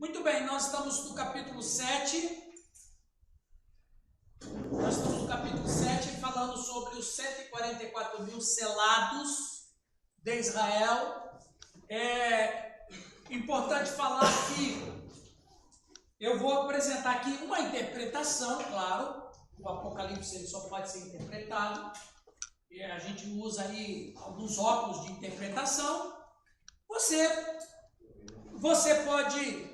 Muito bem, nós estamos no capítulo 7. Nós estamos no capítulo 7 falando sobre os 144 mil selados de Israel. É importante falar que eu vou apresentar aqui uma interpretação, claro. O Apocalipse ele só pode ser interpretado. E a gente usa aí alguns óculos de interpretação. Você pode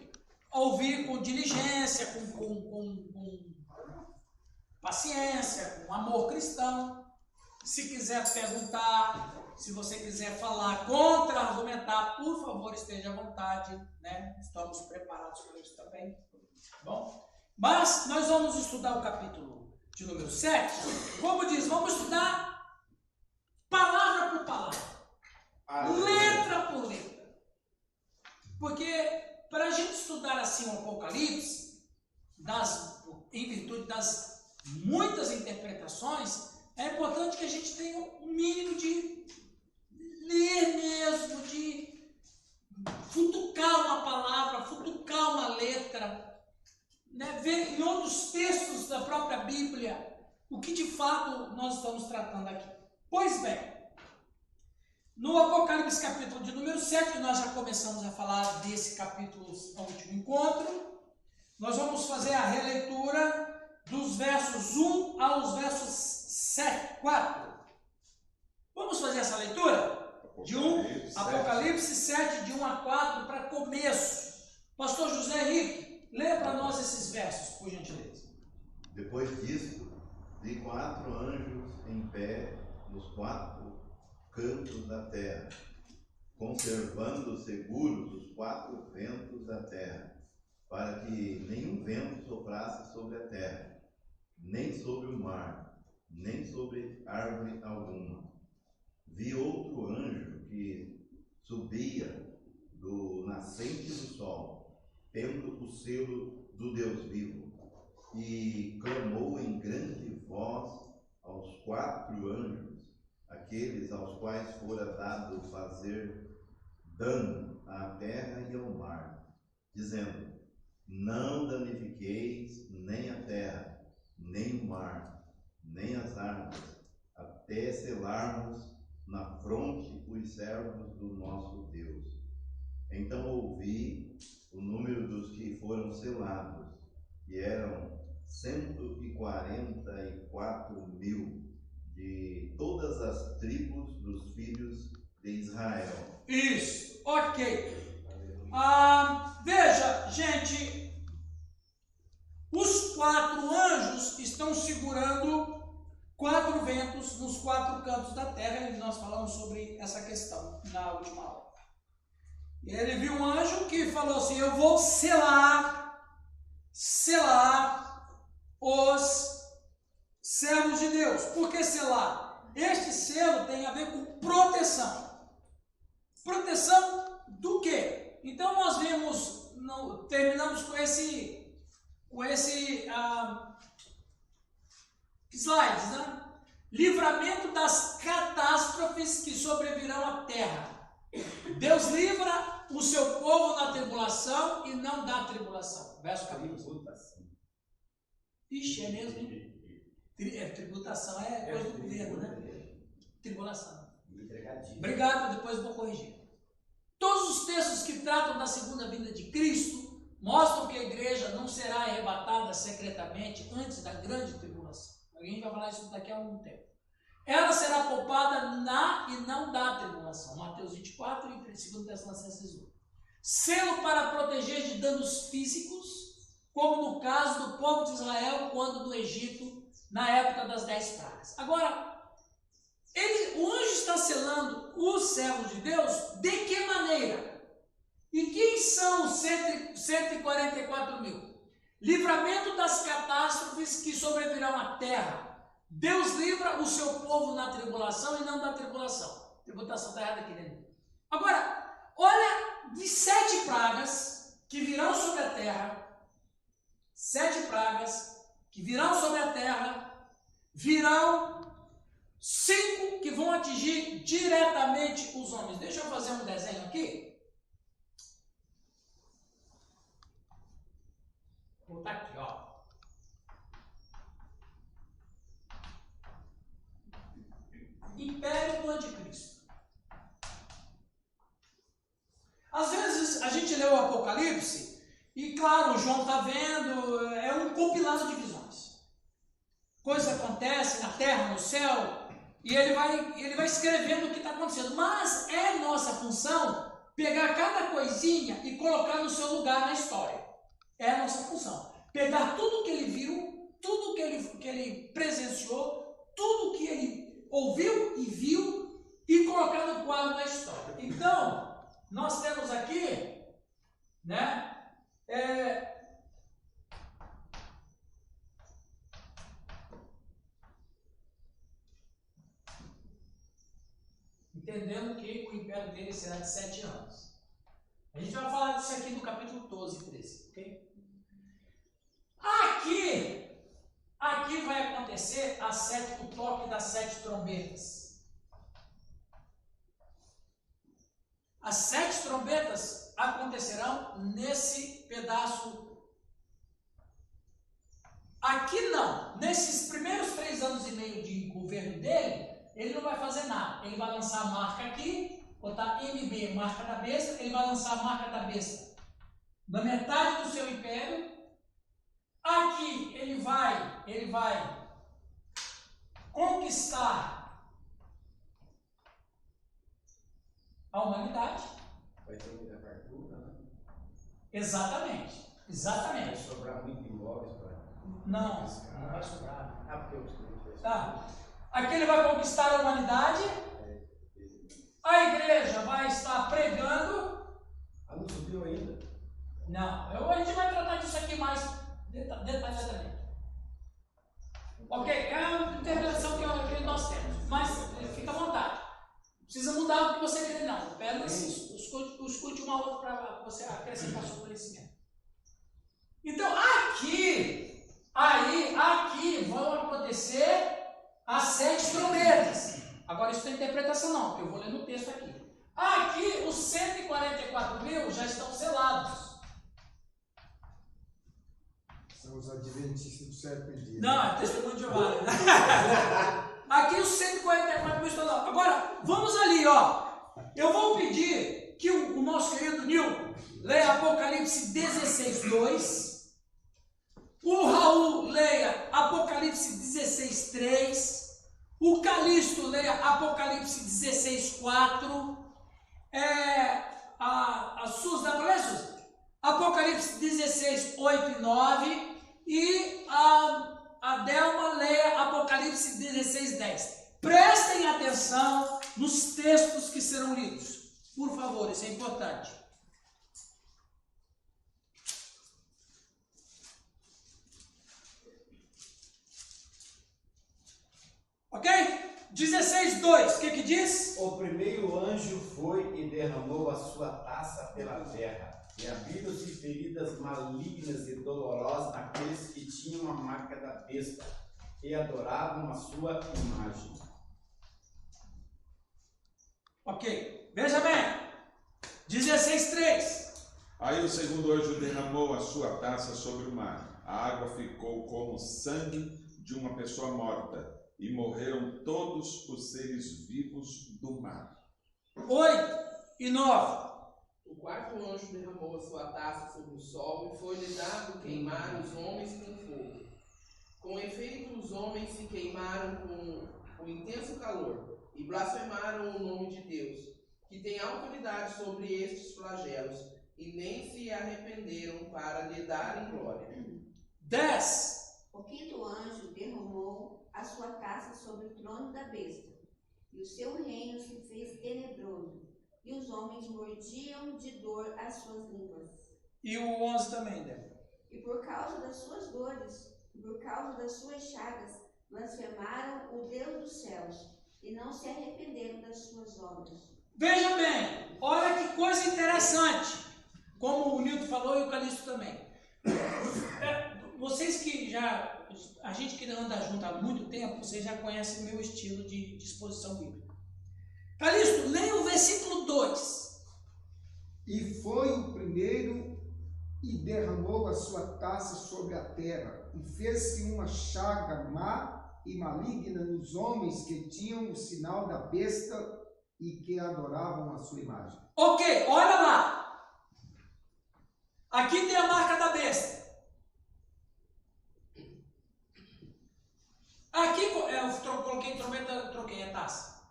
ouvir com diligência, com paciência, com amor cristão. Se quiser perguntar, se você quiser falar, contra-argumentar, por favor, esteja à vontade, né? Estamos preparados para isso também. Tá bom? Mas nós vamos estudar o capítulo de número 7. Como diz, vamos estudar palavra por palavra, letra por letra. Porque para a gente estudar assim o Apocalipse, em virtude das muitas interpretações, é importante que a gente tenha um mínimo de ler mesmo, de futucar uma palavra, futucar uma letra, né? Ver em outros textos da própria Bíblia o que de fato nós estamos tratando aqui. Pois bem, no Apocalipse capítulo de número 7, nós já começamos a falar desse capítulo no último encontro. Nós vamos fazer a releitura dos versos 1 aos versos 4. Vamos fazer essa leitura? Apocalipse 7, de 1 a 4, para começo. Pastor José Henrique, lê para nós esses versos, por gentileza. Depois disso, vi 4 anjos em pé nos 4 cantos da terra, conservando seguros os 4 ventos da terra, para que nenhum vento soprasse sobre a terra, nem sobre o mar, nem sobre árvore alguma. Vi outro anjo que subia do nascente do sol, tendo o selo do Deus vivo, e clamou em grande voz aos 4 anjos, aqueles aos quais fora dado fazer dano à terra e ao mar, dizendo: não danifiqueis nem a terra, nem o mar, nem as árvores, até selarmos na fronte os servos do nosso Deus. Então ouvi o número dos que foram selados, que eram 144 mil, de todas as tribos dos filhos de Israel. Isso, ok. Veja, gente, os 4 anjos estão segurando 4 ventos nos 4 cantos da terra, e nós falamos sobre essa questão na última aula. E ele viu um anjo que falou assim: eu vou selar os servos de Deus. Por que selar? Este selo tem a ver com proteção. Proteção do quê? Então nós vimos, terminamos com esse slides, né? Livramento das catástrofes que sobrevirão à terra. Deus livra o seu povo da tribulação e não da tribulação. Verso capítulo. Ixi, é mesmo, hein? Tributação é coisa do governo, né? Tribulação. Obrigado, depois vou corrigir. Todos os textos que tratam da segunda vinda de Cristo mostram que a igreja não será arrebatada secretamente antes da grande tribulação. Alguém vai falar isso daqui a algum tempo. Ela será poupada na e não da tribulação. Mateus 24 e 2 Tessalonicenses 1. Selo para proteger de danos físicos, como no caso do povo de Israel quando no Egito, na época das 10 pragas. Agora, o anjo está selando os servos de Deus de que maneira? E quem são os 144 mil? Livramento das catástrofes que sobrevirão à terra. Deus livra o seu povo na tribulação e não da tribulação. Tributação está errada aqui, né? Agora, olha, de 7 pragas que virão sobre a terra, 7 pragas que virão sobre a terra, virão 5 que vão atingir diretamente os homens. Deixa eu fazer um desenho aqui. leu o Apocalipse, e claro, o João está vendo, é um compilado de visões. Coisas acontecem na terra, no céu, e ele vai escrevendo o que está acontecendo. Mas é nossa função pegar cada coisinha e colocar no seu lugar na história. É a nossa função. Pegar tudo que ele viu, tudo que ele presenciou, tudo que ele ouviu e viu e colocar no quadro da história. Então, nós temos aqui, né? Entendendo que o império dele será de 7 anos. A gente vai falar disso aqui no capítulo 12 e 13, ok? Aqui vai acontecer o toque das 7 trombetas. As 7 trombetas acontecerão nesse pedaço. Aqui não. Nesses primeiros 3 anos e meio de governo dele, ele não vai fazer nada. Ele vai lançar a marca aqui, botar MB, marca da besta, ele vai lançar a marca da besta na metade do seu império. Aqui ele vai conquistar a humanidade. Vai ter muita fartura, né? Exatamente. Vai sobrar muito imóveis para... Não vai sobrar. Porque eu escrevi. Tá. Aqui ele vai conquistar a humanidade. A igreja vai estar pregando. Não subiu ainda? Não, a gente vai tratar disso aqui mais detalhadamente. Ok, é a interpretação que nós temos, mas fica à vontade. Não precisa mudar o que você crê, não. Apenas escute uma outra para você acrescentar seu conhecimento. Então, aqui vão acontecer as 7 trombetas. Agora, isso não é interpretação, não, porque eu vou ler no texto aqui. Aqui, os 144 mil já estão selados. São os adventistas do sétimo dia. Não, é testemunho de Jeová. Aqui os 144 mil estão lá. Agora, vamos ali, ó. Eu vou pedir que o nosso querido Nil leia Apocalipse 16, 2. O Raul leia Apocalipse 16, 3. O Calixto leia Apocalipse 16, 4. A Suzy, Apocalipse 16, 8 e 9. E a Delma leia Apocalipse 16, 10. Prestem atenção nos textos que serão lidos. Por favor, isso é importante. Ok? 16, 2. O que diz? O primeiro anjo foi e derramou a sua taça pela terra. E abriram-se feridas malignas e dolorosas naqueles que tinham a marca da besta e adoravam a sua imagem. Ok, veja bem. 16, 3. Aí o segundo anjo derramou a sua taça sobre o mar. A água ficou como sangue de uma pessoa morta, e morreram todos os seres vivos do mar. 8 e 9. O quarto anjo derramou a sua taça sobre o sol e foi-lhe dado queimar os homens com fogo. Com efeito, os homens se queimaram com intenso calor e blasfemaram o nome de Deus, que tem autoridade sobre estes flagelos, e nem se arrependeram para lhe darem glória. 10. O quinto anjo derramou a sua taça sobre o trono da besta, e o seu reino se fez tenebroso. E os homens mordiam de dor as suas línguas. E o 11 também, Débora. E por causa das suas dores, e por causa das suas chagas, blasfemaram o Deus dos céus, e não se arrependeram das suas obras. Veja bem, olha que coisa interessante, como o Nilton falou e o Calixto também. Vocês que a gente que anda junto há muito tempo, vocês já conhecem o meu estilo de exposição bíblica. Calixto, leia o versículo 2. E foi o primeiro e derramou a sua taça sobre a terra, e fez-se uma chaga má e maligna nos homens que tinham o sinal da besta e que adoravam a sua imagem. Ok, olha lá. Aqui tem a marca da besta. Aqui, eu coloquei trombeta, troquei a taça.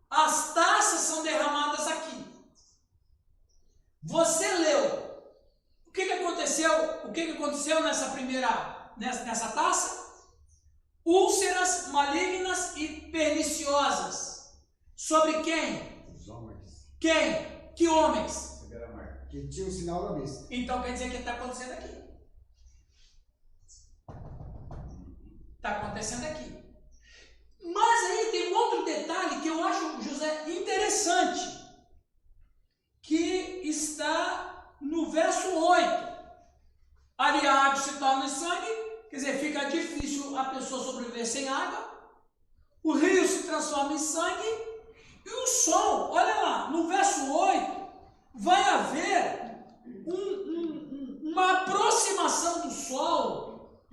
As taças são derramadas aqui. Você leu. O que aconteceu? O que aconteceu nessa nessa taça? Úlceras malignas e perniciosas. Sobre quem? Os homens. Quem? Que homens? Que tinha o sinal da besta. Então quer dizer que está acontecendo aqui. Está acontecendo aqui. Mas aí tem um outro detalhe que eu acho, José, interessante, que está no verso 8. Ali a água se torna em sangue, quer dizer, fica difícil a pessoa sobreviver sem água. O rio se transforma em sangue. E o sol, olha lá, no verso 8, vai haver uma aproximação do sol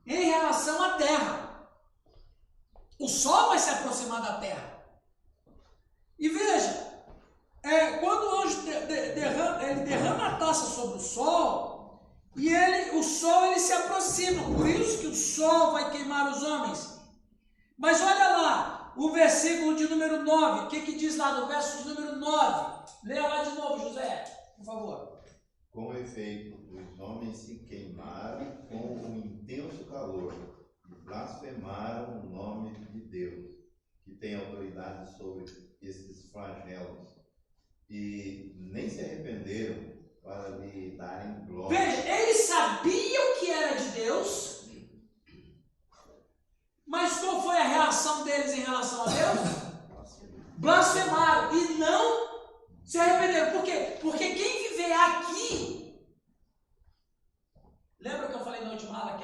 em relação à terra. O sol vai se aproximar da terra. E veja, quando o anjo derrama a taça sobre o sol, e o sol ele se aproxima, por isso que o sol vai queimar os homens. Mas olha lá, o versículo de número 9, o que diz lá no verso de número 9? Leia lá de novo, José, por favor. Com efeito, os homens se queimaram com um intenso calor e blasfemaram o nome de Deus, que tem autoridade sobre esses flagelos, e nem se arrependeram para lhe darem glória. Veja, eles sabiam que era de Deus, mas qual foi a reação deles em relação a Deus? Blasfemaram e não se arrependeram. Por quê? Porque quem viver aqui, lembra que eu falei na última aula,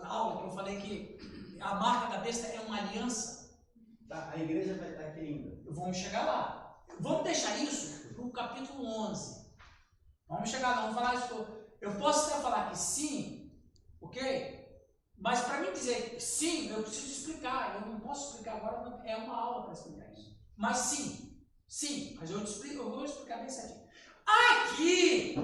na aula que eu falei que a marca da besta é uma aliança? Tá, a igreja vai estar aqui ainda. Vamos chegar lá. Vamos deixar isso para o capítulo 11. Vamos chegar lá, vamos falar isso. Eu posso até falar que sim, ok? Mas para mim dizer sim, eu preciso explicar. Eu não posso explicar agora, é uma aula para explicar isso. Mas sim, mas eu vou explicar bem certinho. Aqui,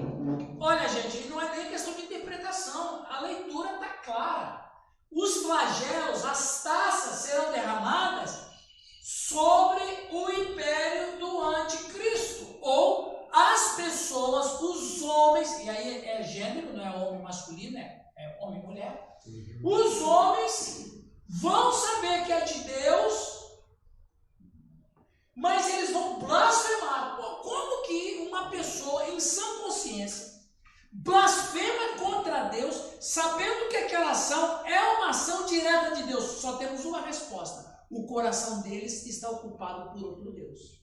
olha gente, não é nem questão de interpretação, a leitura está clara. Os flagelos, as taças serão derramadas sobre o império do anticristo, ou as pessoas, os homens, e aí é gênero, não é homem masculino, é homem e mulher. Os homens vão saber que é de Deus, mas eles vão blasfemar. Como que uma pessoa em sã consciência blasfema contra Deus, sabendo que aquela ação é uma ação direta de Deus? Só temos uma resposta: o coração deles está ocupado por outro Deus.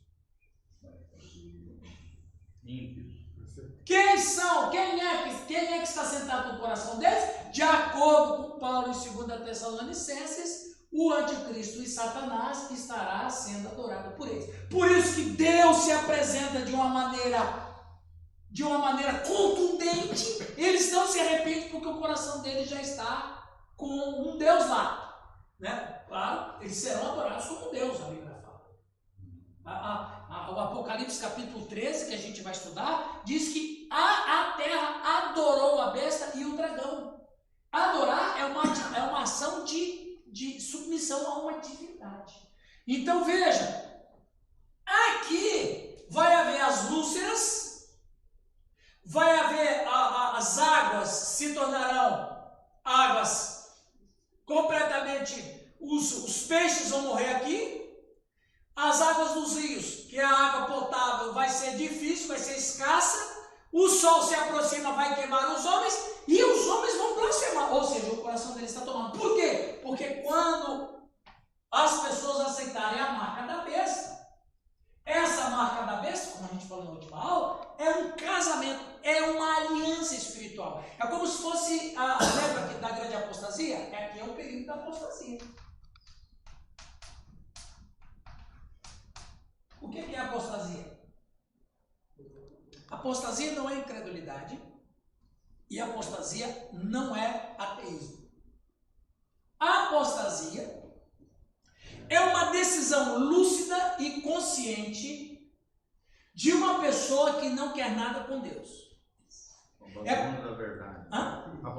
Quem são? Quem é que está sentado no coração deles? De acordo com Paulo em 2 Tessalonicenses, o anticristo e Satanás estará sendo adorado por eles. Por isso que Deus se apresenta de uma maneira contundente. Eles não se arrependem porque o coração deles já está com um Deus lá, né? Claro, eles serão adorados como Deus, a Bíblia fala. O Apocalipse capítulo 13, que a gente vai estudar, diz que a terra adorou a besta e o dragão. Adorar é uma ação de submissão a uma divindade. Então veja, aqui vai haver as úlceras, vai haver as águas se tornarão águas completamente, os peixes vão morrer aqui. As águas dos rios, que é a água potável, vai ser difícil, vai ser escassa. O sol se aproxima, vai queimar os homens, e os homens vão blasfemar. Ou seja, o coração deles está tomando. Por quê? Porque quando as pessoas aceitarem a marca da besta, essa marca da besta, como a gente falou na última aula, é um casamento, é uma aliança espiritual. É como se fosse, lembra aqui da grande apostasia? Aqui é o período da apostasia. O que é apostasia? Apostasia não é incredulidade e apostasia não é ateísmo. A apostasia é uma decisão lúcida e consciente de uma pessoa que não quer nada com Deus.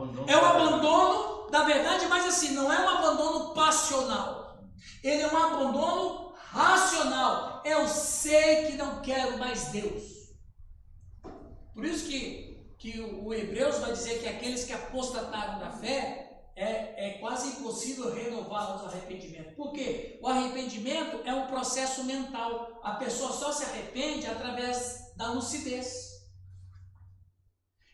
abandono. É um abandono da verdade, mas assim, não é um abandono passional. Ele é um abandono racional. Eu sei que não quero mais Deus. Por isso que o Hebreus vai dizer que aqueles que apostataram da fé, é quase impossível renovar os arrependimentos. Por quê? O arrependimento é um processo mental. A pessoa só se arrepende através da lucidez.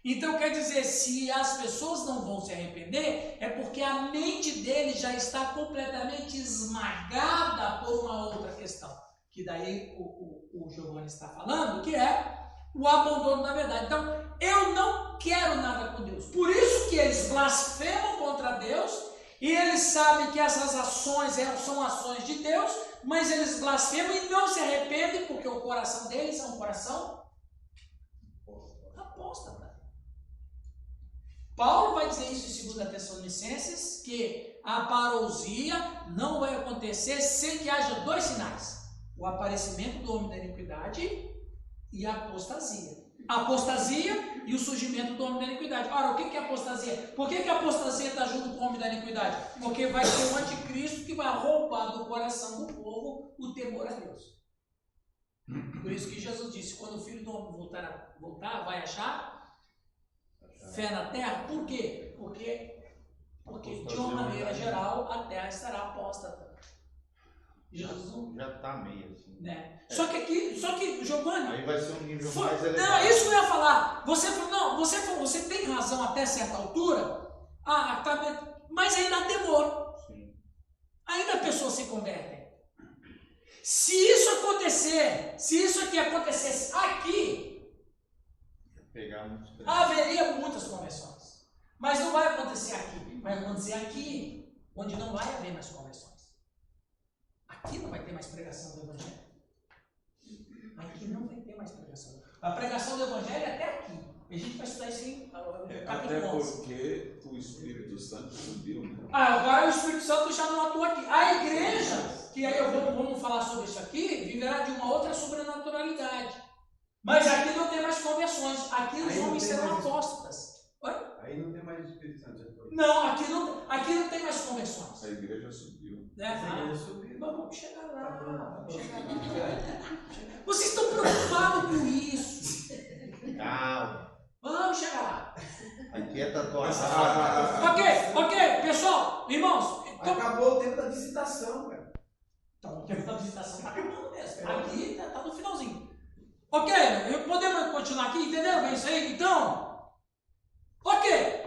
Então quer dizer, se as pessoas não vão se arrepender, é porque a mente dele já está completamente esmagada por uma outra questão. Que daí o Giovanni está falando, que é o abandono da verdade. Então, eu não quero nada com Deus. Por isso que eles blasfemam contra Deus, e eles sabem que essas ações são ações de Deus, mas eles blasfemam e não se arrependem, porque o coração deles é um coração apóstata. Paulo vai dizer isso em 2 Tessalonicenses, que a parousia não vai acontecer sem que haja 2 sinais: o aparecimento do homem da iniquidade e a apostasia. A apostasia e o surgimento do homem da iniquidade. Ora, o que é apostasia? Por que a apostasia está junto com o homem da iniquidade? Porque vai ter um anticristo que vai roubar do coração do povo o temor a Deus. Por isso que Jesus disse, quando o Filho do Homem voltar, vai achar fé na terra. Por quê? Porque de uma maneira geral a terra estará apóstata. Jesus não... Já está meio assim. Né? Só que, Giovanni... Aí vai ser um nível mais elevado. Não, isso que eu ia falar. Você tem razão até certa altura, mas ainda há temor. Sim. Ainda pessoas se convertem. Se isso aqui acontecesse aqui, haveria muitas conversões. Mas não vai acontecer aqui. Vai acontecer aqui, onde não vai haver mais conversões. Aqui não vai ter mais pregação do Evangelho. Aqui não vai ter mais pregação. A pregação do Evangelho é até aqui. A gente vai estudar isso em capítulo 11. Até porque o Espírito Santo subiu. Né? Agora o Espírito Santo já não atua aqui. A igreja, que aí vamos falar sobre isso aqui, viverá de uma outra sobrenaturalidade. Mas aqui não tem mais conversões. Aqui os homens serão apóstatas. Aí não tem mais o Espírito Santo. Não, aqui não tem mais conversões. A igreja subiu. Vamos chegar lá. Vocês estão preocupados com isso. Calma. Vamos chegar lá. Aqui é tatuagem. Ok, pessoal, irmãos. Acabou o tempo da visitação, cara. Então, o tempo da visitação está acabando mesmo. Aqui está no finalzinho. Ok, podemos continuar aqui? Entenderam bem isso aí? Então, ok.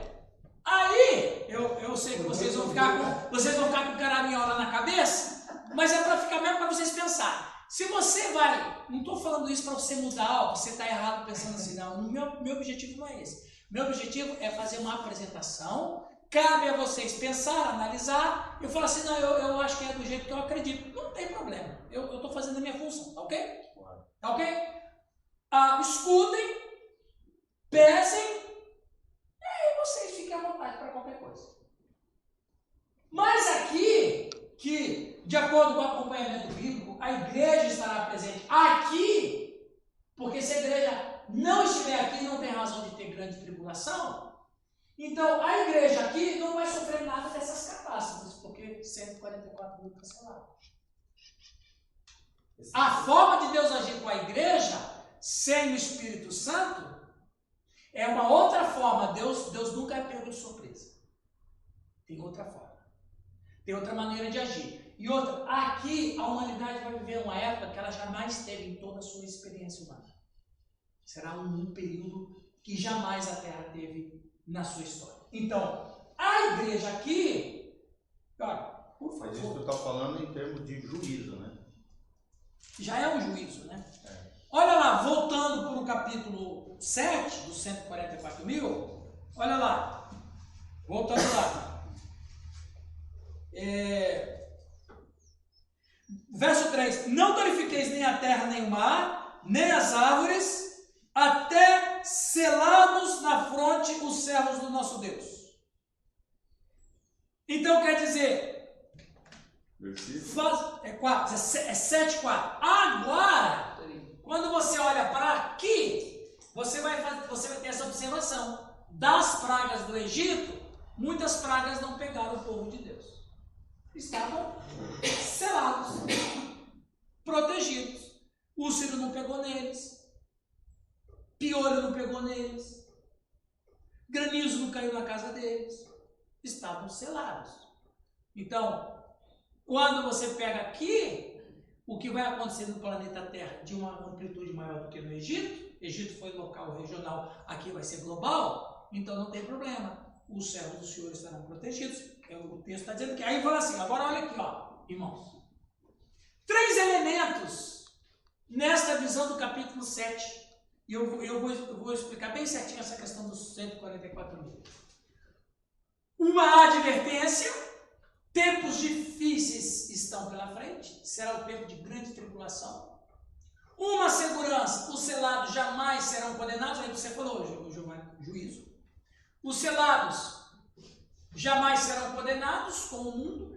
Aí, eu sei que vocês vão ficar com caraminhola na cabeça, mas é para ficar mesmo para vocês pensarem. Se você vai, não estou falando isso para você mudar, você está errado pensando assim, não. Meu objetivo não é esse. Meu objetivo é fazer uma apresentação, cabe a vocês pensar, analisar, eu falo assim, não, eu acho que é do jeito que eu acredito. Não tem problema, eu estou fazendo a minha função, tá ok? Tá ok? Escutem, pesem, vocês fiquem à vontade para qualquer coisa. Mas aqui, que de acordo com o acompanhamento bíblico, a igreja estará presente aqui, porque se a igreja não estiver aqui, não tem razão de ter grande tribulação. Então, a igreja aqui não vai sofrer nada dessas catástrofes, porque 144 mil cancelados. A forma de Deus agir com a igreja, sem o Espírito Santo, é uma outra forma. Deus nunca é pego de surpresa. Tem outra forma. Tem outra maneira de agir. E outra, aqui a humanidade vai viver uma época que ela jamais teve em toda a sua experiência humana. Será um período que jamais a Terra teve na sua história. Então, a igreja aqui, olha, por favor. Mas isso tu está falando em termos de juízo, né? Já é um juízo, né? Olha lá, voltando para o capítulo 7 dos 144 mil, olha lá, voltando lá. Verso 3: não danifiqueis nem a terra, nem o mar, nem as árvores, até selarmos na fronte os servos do nosso Deus. Então quer dizer, é 7,4. Agora, quando você olha para aqui, você vai ter essa observação. das pragas do Egito, muitas pragas não pegaram o povo de Deus. Estavam selados, protegidos. Úlcero não pegou neles, piolho não pegou neles, granizo não caiu na casa deles. Estavam selados. Então, quando você pega aqui, o que vai acontecer no planeta Terra de uma amplitude maior do que no Egito, Egito foi local, regional, aqui vai ser global, então não tem problema. Os servos do Senhor estarão protegidos. O texto está dizendo que aí fala assim, agora olha aqui, ó, irmãos. 3 elementos nesta visão do capítulo 7. E eu vou explicar bem certinho essa questão dos 144 mil. Uma advertência, tempos difíceis estão pela frente, será o tempo de grande tribulação. Uma segurança, os selados jamais serão condenados, aí você falou, juízo. Os selados jamais serão condenados com o mundo,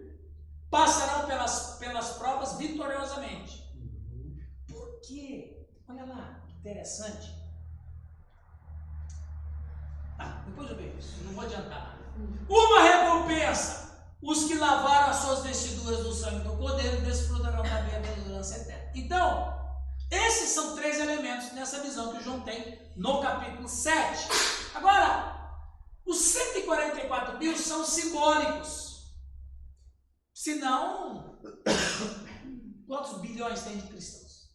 passarão pelas provas vitoriosamente. Por quê? Olha lá, que interessante. Depois eu vejo isso, não vou adiantar nada. Uma recompensa, os que lavaram as suas vestiduras do sangue do Cordeiro desfrutarão da bem-aventurança eterna. Então, esses são 3 elementos nessa visão que o João tem no capítulo 7. Agora, os 144 mil são simbólicos. Senão, quantos bilhões tem de cristãos?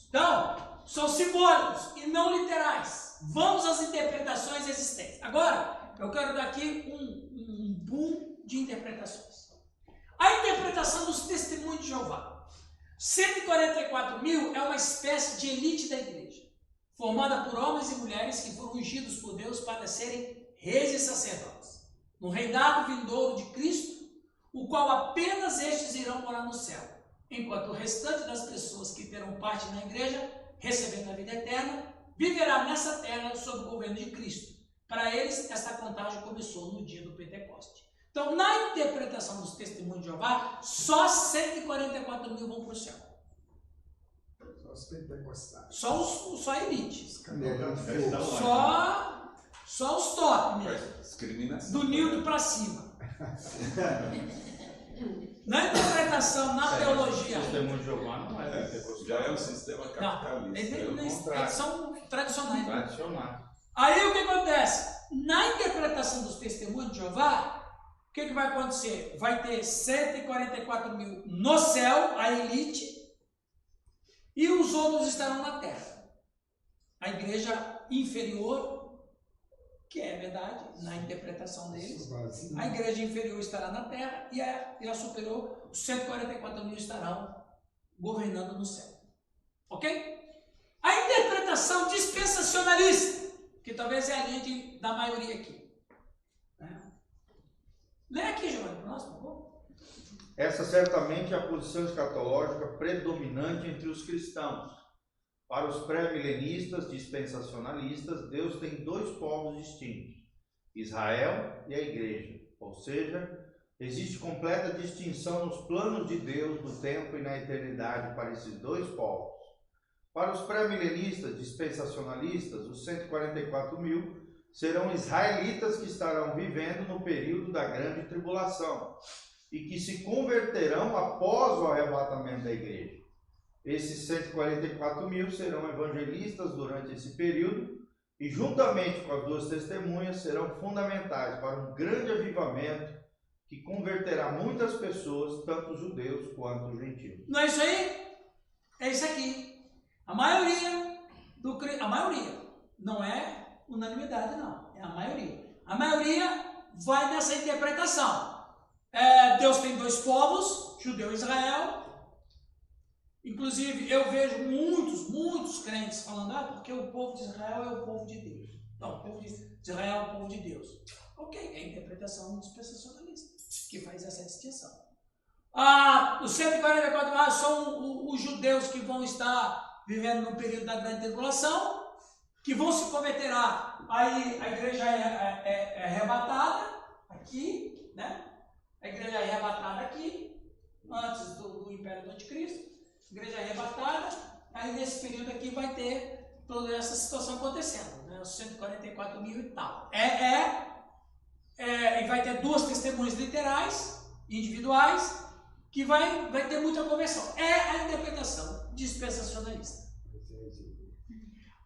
Então, são simbólicos e não literais. Vamos às interpretações existentes. Agora, eu quero dar aqui um boom de interpretações. A interpretação dos testemunhos de Jeová. 144 mil é uma espécie de elite da igreja, formada por homens e mulheres que foram ungidos por Deus para serem reis e sacerdotes, no reinado vindouro de Cristo, o qual apenas estes irão morar no céu, enquanto o restante das pessoas que terão parte na igreja, recebendo a vida eterna, viverá nessa terra sob o governo de Cristo. Para eles, esta contagem começou no dia do Pentecoste. Então, na interpretação dos testemunhos de Jeová, só 144 mil vão para o céu. Só os pentecostais. Só a elite. Só Só os top mesmo. Discriminação. Do Newton para cima. Na interpretação, na teologia. O testemunho de Jeová não é pentecostal. Já é um sistema capitalista. Eles são tradicionais. Tradicional. Aí o que acontece? Na interpretação dos testemunhos de Jeová, o que vai acontecer? Vai ter 144 mil no céu, a elite, e os outros estarão na terra. A igreja inferior, que é verdade, na interpretação deles, a igreja inferior estará na terra e a superior, os 144 mil estarão governando no céu. Ok? A interpretação dispensacionalista, que talvez é a linha da maioria aqui. Lê aqui, Giovanni, para nós, por favor. Essa certamente é a posição escatológica predominante entre os cristãos. Para os pré-milenistas dispensacionalistas, Deus tem 2 povos distintos, Israel e a igreja. Ou seja, existe completa distinção nos planos de Deus no tempo e na eternidade para esses 2 povos. Para os pré-milenistas dispensacionalistas, os 144 mil serão israelitas que estarão vivendo no período da grande tribulação e que se converterão após o arrebatamento da igreja. Esses 144 mil serão evangelistas durante esse período e, juntamente com as 2 testemunhas, serão fundamentais para um grande avivamento que converterá muitas pessoas, tanto judeus quanto gentios. Não é isso aí? É isso aqui. A maioria, não é unanimidade, não. É a maioria. A maioria vai nessa interpretação. Deus tem 2 povos, judeu e Israel. Inclusive, eu vejo muitos crentes falando, porque o povo de Israel é o povo de Deus. Não, o povo de Israel é o povo de Deus. Ok, é a interpretação dispensacionalista que faz essa distinção. Os 144 são os judeus que vão estar vivendo no período da grande tribulação, que vão se converter. Aí a igreja é arrebatada aqui, né? A igreja é arrebatada aqui, antes do império do anticristo. A igreja é arrebatada, aí nesse período aqui vai ter toda essa situação acontecendo, né? né? Os 144 mil e tal. E vai ter 2 testemunhas literais, individuais, que vai ter muita conversão. É a interpretação dispensacionalista.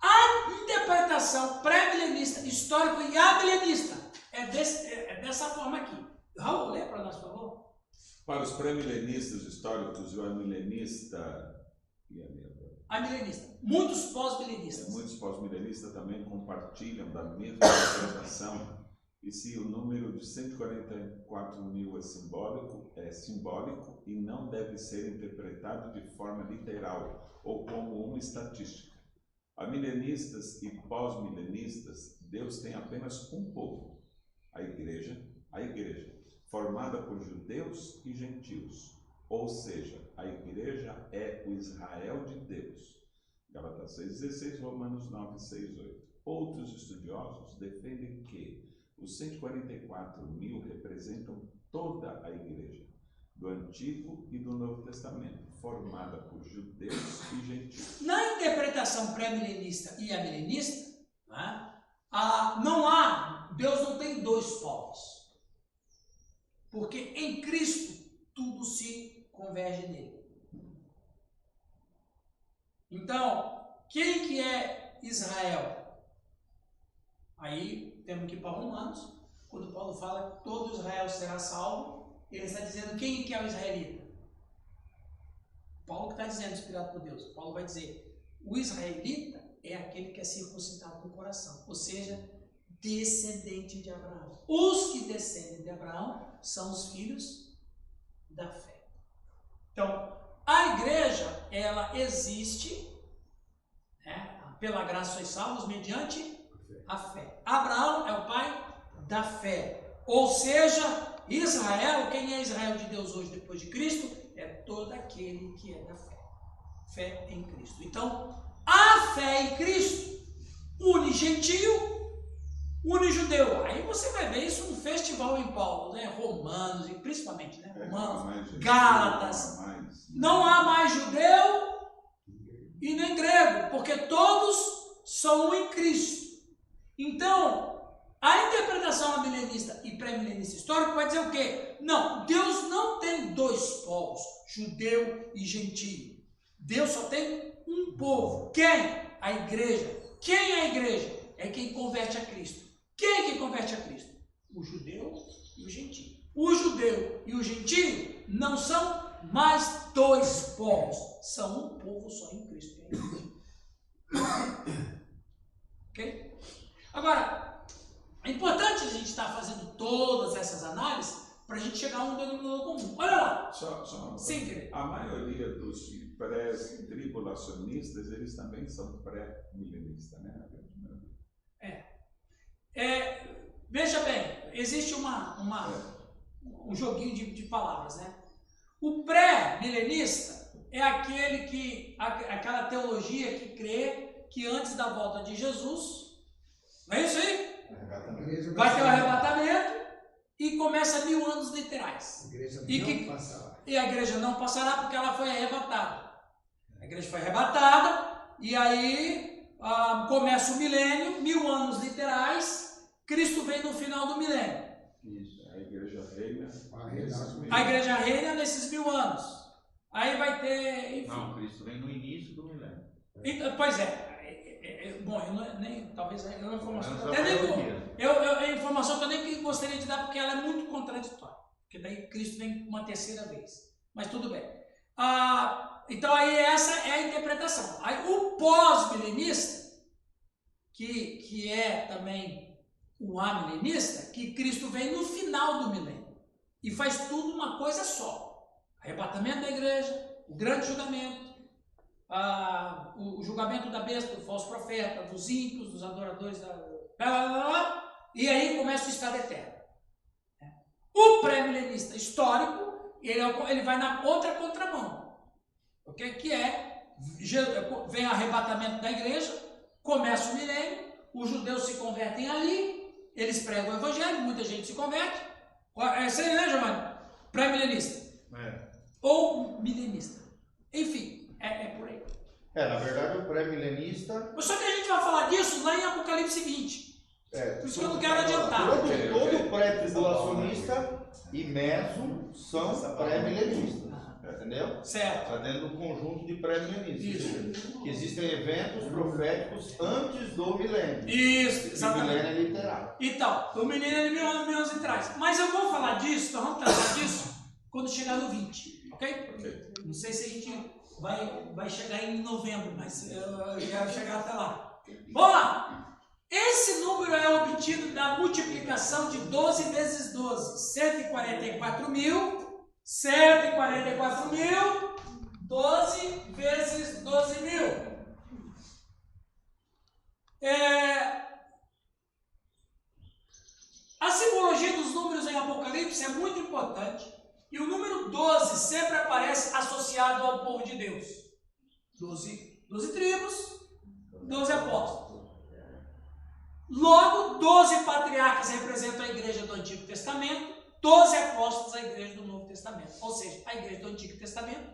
A interpretação pré-milenista, histórico e amilenista é dessa forma aqui. Raul, lê para nós, por favor. Para os pré-milenistas históricos e o amilenista Amilenista. Muitos pós-milenistas. Muitos pós-milenistas também compartilham da mesma interpretação. E se o número de 144 mil é simbólico e não deve ser interpretado de forma literal ou como uma estatística. Amilenistas e pós-milenistas, Deus tem apenas um povo, a igreja, formada por judeus e gentios, ou seja, a igreja é o Israel de Deus. Gálatas 6,16, Romanos 9,6,8. Outros estudiosos defendem que os 144 mil representam toda a igreja, do Antigo e do Novo Testamento, formada por judeus e gentios. Na interpretação pré-milenista e amilenista, né, Deus não tem 2 povos. Porque em Cristo tudo se converge nele. Então, quem que é Israel? Aí temos que ir para Romanos, quando Paulo fala que todo Israel será salvo, ele está dizendo quem que é o israelita. Paulo que está dizendo, inspirado por Deus. Paulo vai dizer, o israelita é aquele que é circuncidado com o coração, ou seja, descendente de Abraão. Os que descendem de Abraão são os filhos da fé. Então, a igreja, ela existe, né, pela graça sois salvos, mediante a fé. Abraão é o pai da fé. Ou seja, Israel, quem é Israel de Deus hoje depois de Cristo? É todo aquele que é da fé. Fé em Cristo. Então, a fé em Cristo une gentio, une judeu. Aí você vai ver isso um festival em Paulo, né? Romanos, e principalmente, né? Romanos, Gálatas. Não há mais judeu e nem grego, porque todos são um em Cristo. Então, a interpretação amilenista e pré-milenista histórico vai dizer o quê? Não, Deus não tem 2 povos, judeu e gentio. Deus só tem um povo. Quem? A igreja. Quem é a igreja? É quem converte a Cristo. Quem é que converte a Cristo? O judeu e o gentio. O judeu e o gentio não são mais 2 povos, são um povo só em Cristo. Ok? Agora, é importante a gente estar fazendo todas essas análises para a gente chegar a um denominador comum. Olha lá. Sem querer. A maioria dos pré-tribulacionistas, eles também são pré-milenistas, né? Veja bem, existe um joguinho de palavras, né? O pré-milenista é aquela teologia que crê que antes da volta de Jesus, não é isso aí? Vai ter o arrebatamento e começa 1000 anos literais. E a igreja não passará porque ela foi arrebatada. A igreja foi arrebatada e aí começa o milênio, 1000 anos literais. Cristo vem no final do milênio. Isso, a igreja reina. A igreja reina nesses 1000 anos. Aí vai ter. Enfim. Não, Cristo vem no início do milênio. Então, pois bom, talvez é uma informação. É informação que eu nem gostaria de dar porque ela é muito contraditória. Porque daí Cristo vem uma terceira vez. Mas tudo bem. Então aí essa é a interpretação. Aí o pós-milenista, que é também o amilenista, que Cristo vem no final do milênio e faz tudo uma coisa só: arrebatamento da igreja, o grande julgamento, o julgamento da besta, do falso profeta, dos ímpios, dos adoradores e aí começa o estado eterno. O pré-milenista histórico, ele vai na outra contramão, okay? Que vem o arrebatamento da igreja, começa o milênio, os judeus se convertem ali, eles pregam o evangelho, muita gente se converte. Isso aí, né, Giovanni? Pré-milenista. Ou milenista. Enfim, é por aí. Na verdade, o pré-milenista... Mas só que a gente vai falar disso lá em Apocalipse 20. Por isso que eu não quero adiantar. Todo pré-tribulacionista e meso são pré-milenistas. Entendeu? Certo. Está dentro do conjunto de pré-milenistas. Que existem eventos proféticos antes do milênio. Isso, exatamente. O milênio é literal. Então, o milênio é 1000 anos atrás. Mas eu vou falar disso, nós vamos tratar disso quando chegar no 20. Ok? Não sei se a gente vai chegar em novembro, mas eu quero chegar até lá. Vamos lá! Esse número é obtido da multiplicação de 12 vezes 12. 144 mil. 144 mil, 12 vezes 12 mil. A simbologia dos números em Apocalipse é muito importante. E o número 12 sempre aparece associado ao povo de Deus. 12 tribos, 12 apóstolos. Logo, 12 patriarcas representam a igreja do Antigo Testamento. 12 apóstolos, a igreja do Novo Testamento. Ou seja, a igreja do Antigo Testamento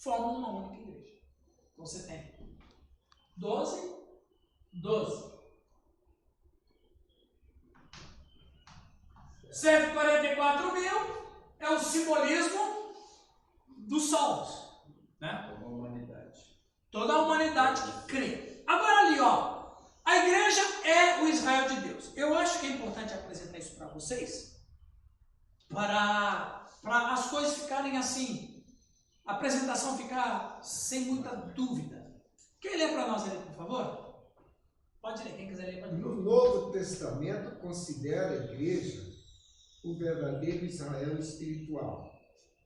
forma uma única igreja. Então você tem 12. 144 mil é o simbolismo dos salvos. Né? Toda a humanidade que crê. Agora ali, ó. A igreja é o Israel de Deus. Eu acho que é importante apresentar isso para vocês, para as coisas ficarem assim, a apresentação ficar sem muita dúvida. Quem lê para nós ali, por favor? Pode ler, quem quiser ler pode ler. No Novo Testamento considera a igreja o verdadeiro Israel espiritual,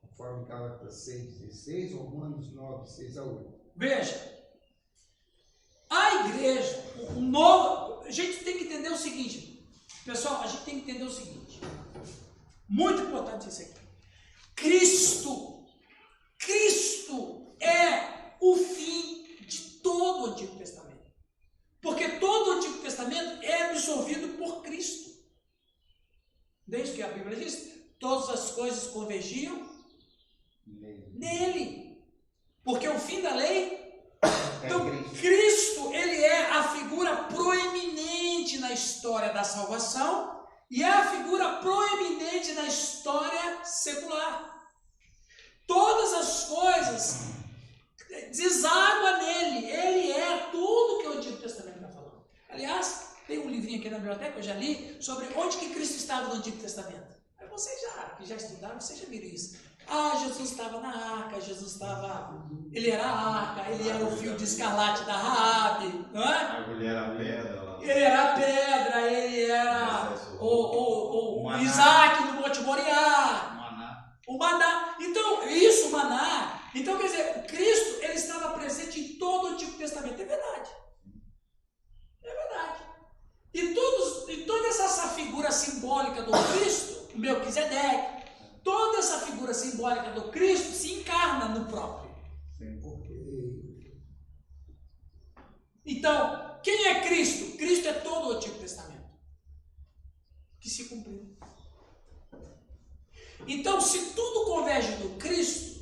conforme Gálatas 6,16, Romanos 9, 6 a 8. Veja. A igreja, o novo, a gente tem que entender o seguinte, pessoal, a gente tem que entender o seguinte, muito importante isso aqui. Cristo é o fim de todo o Antigo Testamento, porque todo o Antigo Testamento é absorvido por Cristo. Desde que a Bíblia diz, todas as coisas convergiam nele, porque o fim da lei. Então, Cristo, ele é a figura proeminente na história da salvação e é a figura proeminente na história secular. Todas as coisas deságua nele, ele é tudo que o Antigo Testamento está falando. Aliás, tem um livrinho aqui na biblioteca, eu já li, sobre onde que Cristo estava no Antigo Testamento. Aí vocês que já estudaram, vocês já viram isso. Jesus estava na arca, ele era a arca, ele era o fio de escarlate da Raabe, não é? Ele era a pedra lá. Ele era a pedra, ele era o Isaac no Monte Moriá, o maná. Então, isso, o maná. Então, quer dizer, Cristo, ele estava presente em todo o Antigo Testamento, é verdade. É verdade. E toda essa figura simbólica do Cristo, Melquisedeque, toda essa figura simbólica do Cristo se encarna no próprio. Então, quem é Cristo? Cristo é todo o Antigo Testamento que se cumpriu. Então, se tudo converge no Cristo,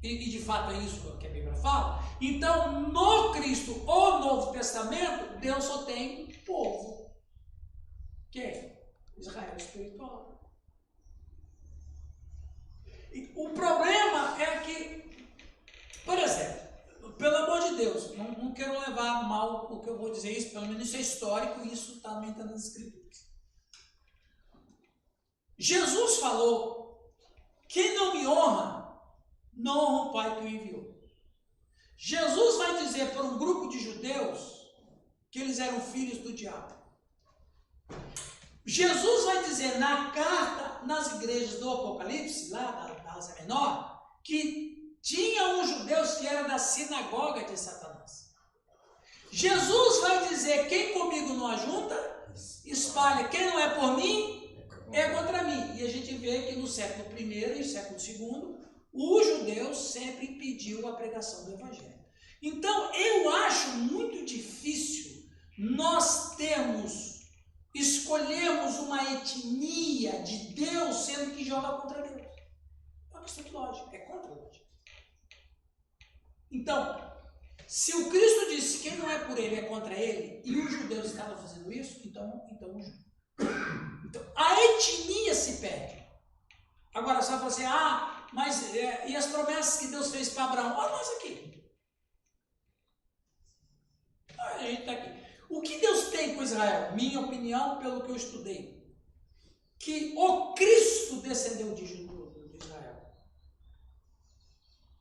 e de fato é isso que a Bíblia fala, então no Cristo, o Novo Testamento, Deus só tem um povo, que é Israel espiritual. O problema é que, por exemplo, pelo amor de Deus, não quero levar mal o que eu vou dizer isso, pelo menos isso é histórico e isso também está nas Escrituras. Jesus falou, quem não me honra, não honra o Pai que o enviou. Jesus vai dizer para um grupo de judeus que eles eram filhos do diabo. Jesus vai dizer na carta, nas igrejas do Apocalipse, lá da Ásia Menor, que tinha uns judeus que era da sinagoga de Satanás. Jesus vai dizer, quem comigo não ajunta, espalha, quem não é por mim, é contra mim. E a gente vê que no século I e século II, o judeu sempre impediu a pregação do Evangelho. Então, eu acho muito difícil nós escolhermos uma etnia de Deus sendo que joga contra Deus. É uma questão de lógica, é contra a lógica. Então, se o Cristo disse que quem não é por ele é contra ele, e os judeus estavam fazendo isso, então a etnia se perde. Agora, só você, mas e as promessas que Deus fez para Abraão? Olha nós aqui. A gente está aqui. O que Deus tem com Israel? Minha opinião, pelo que eu estudei, que o Cristo descendeu de Israel.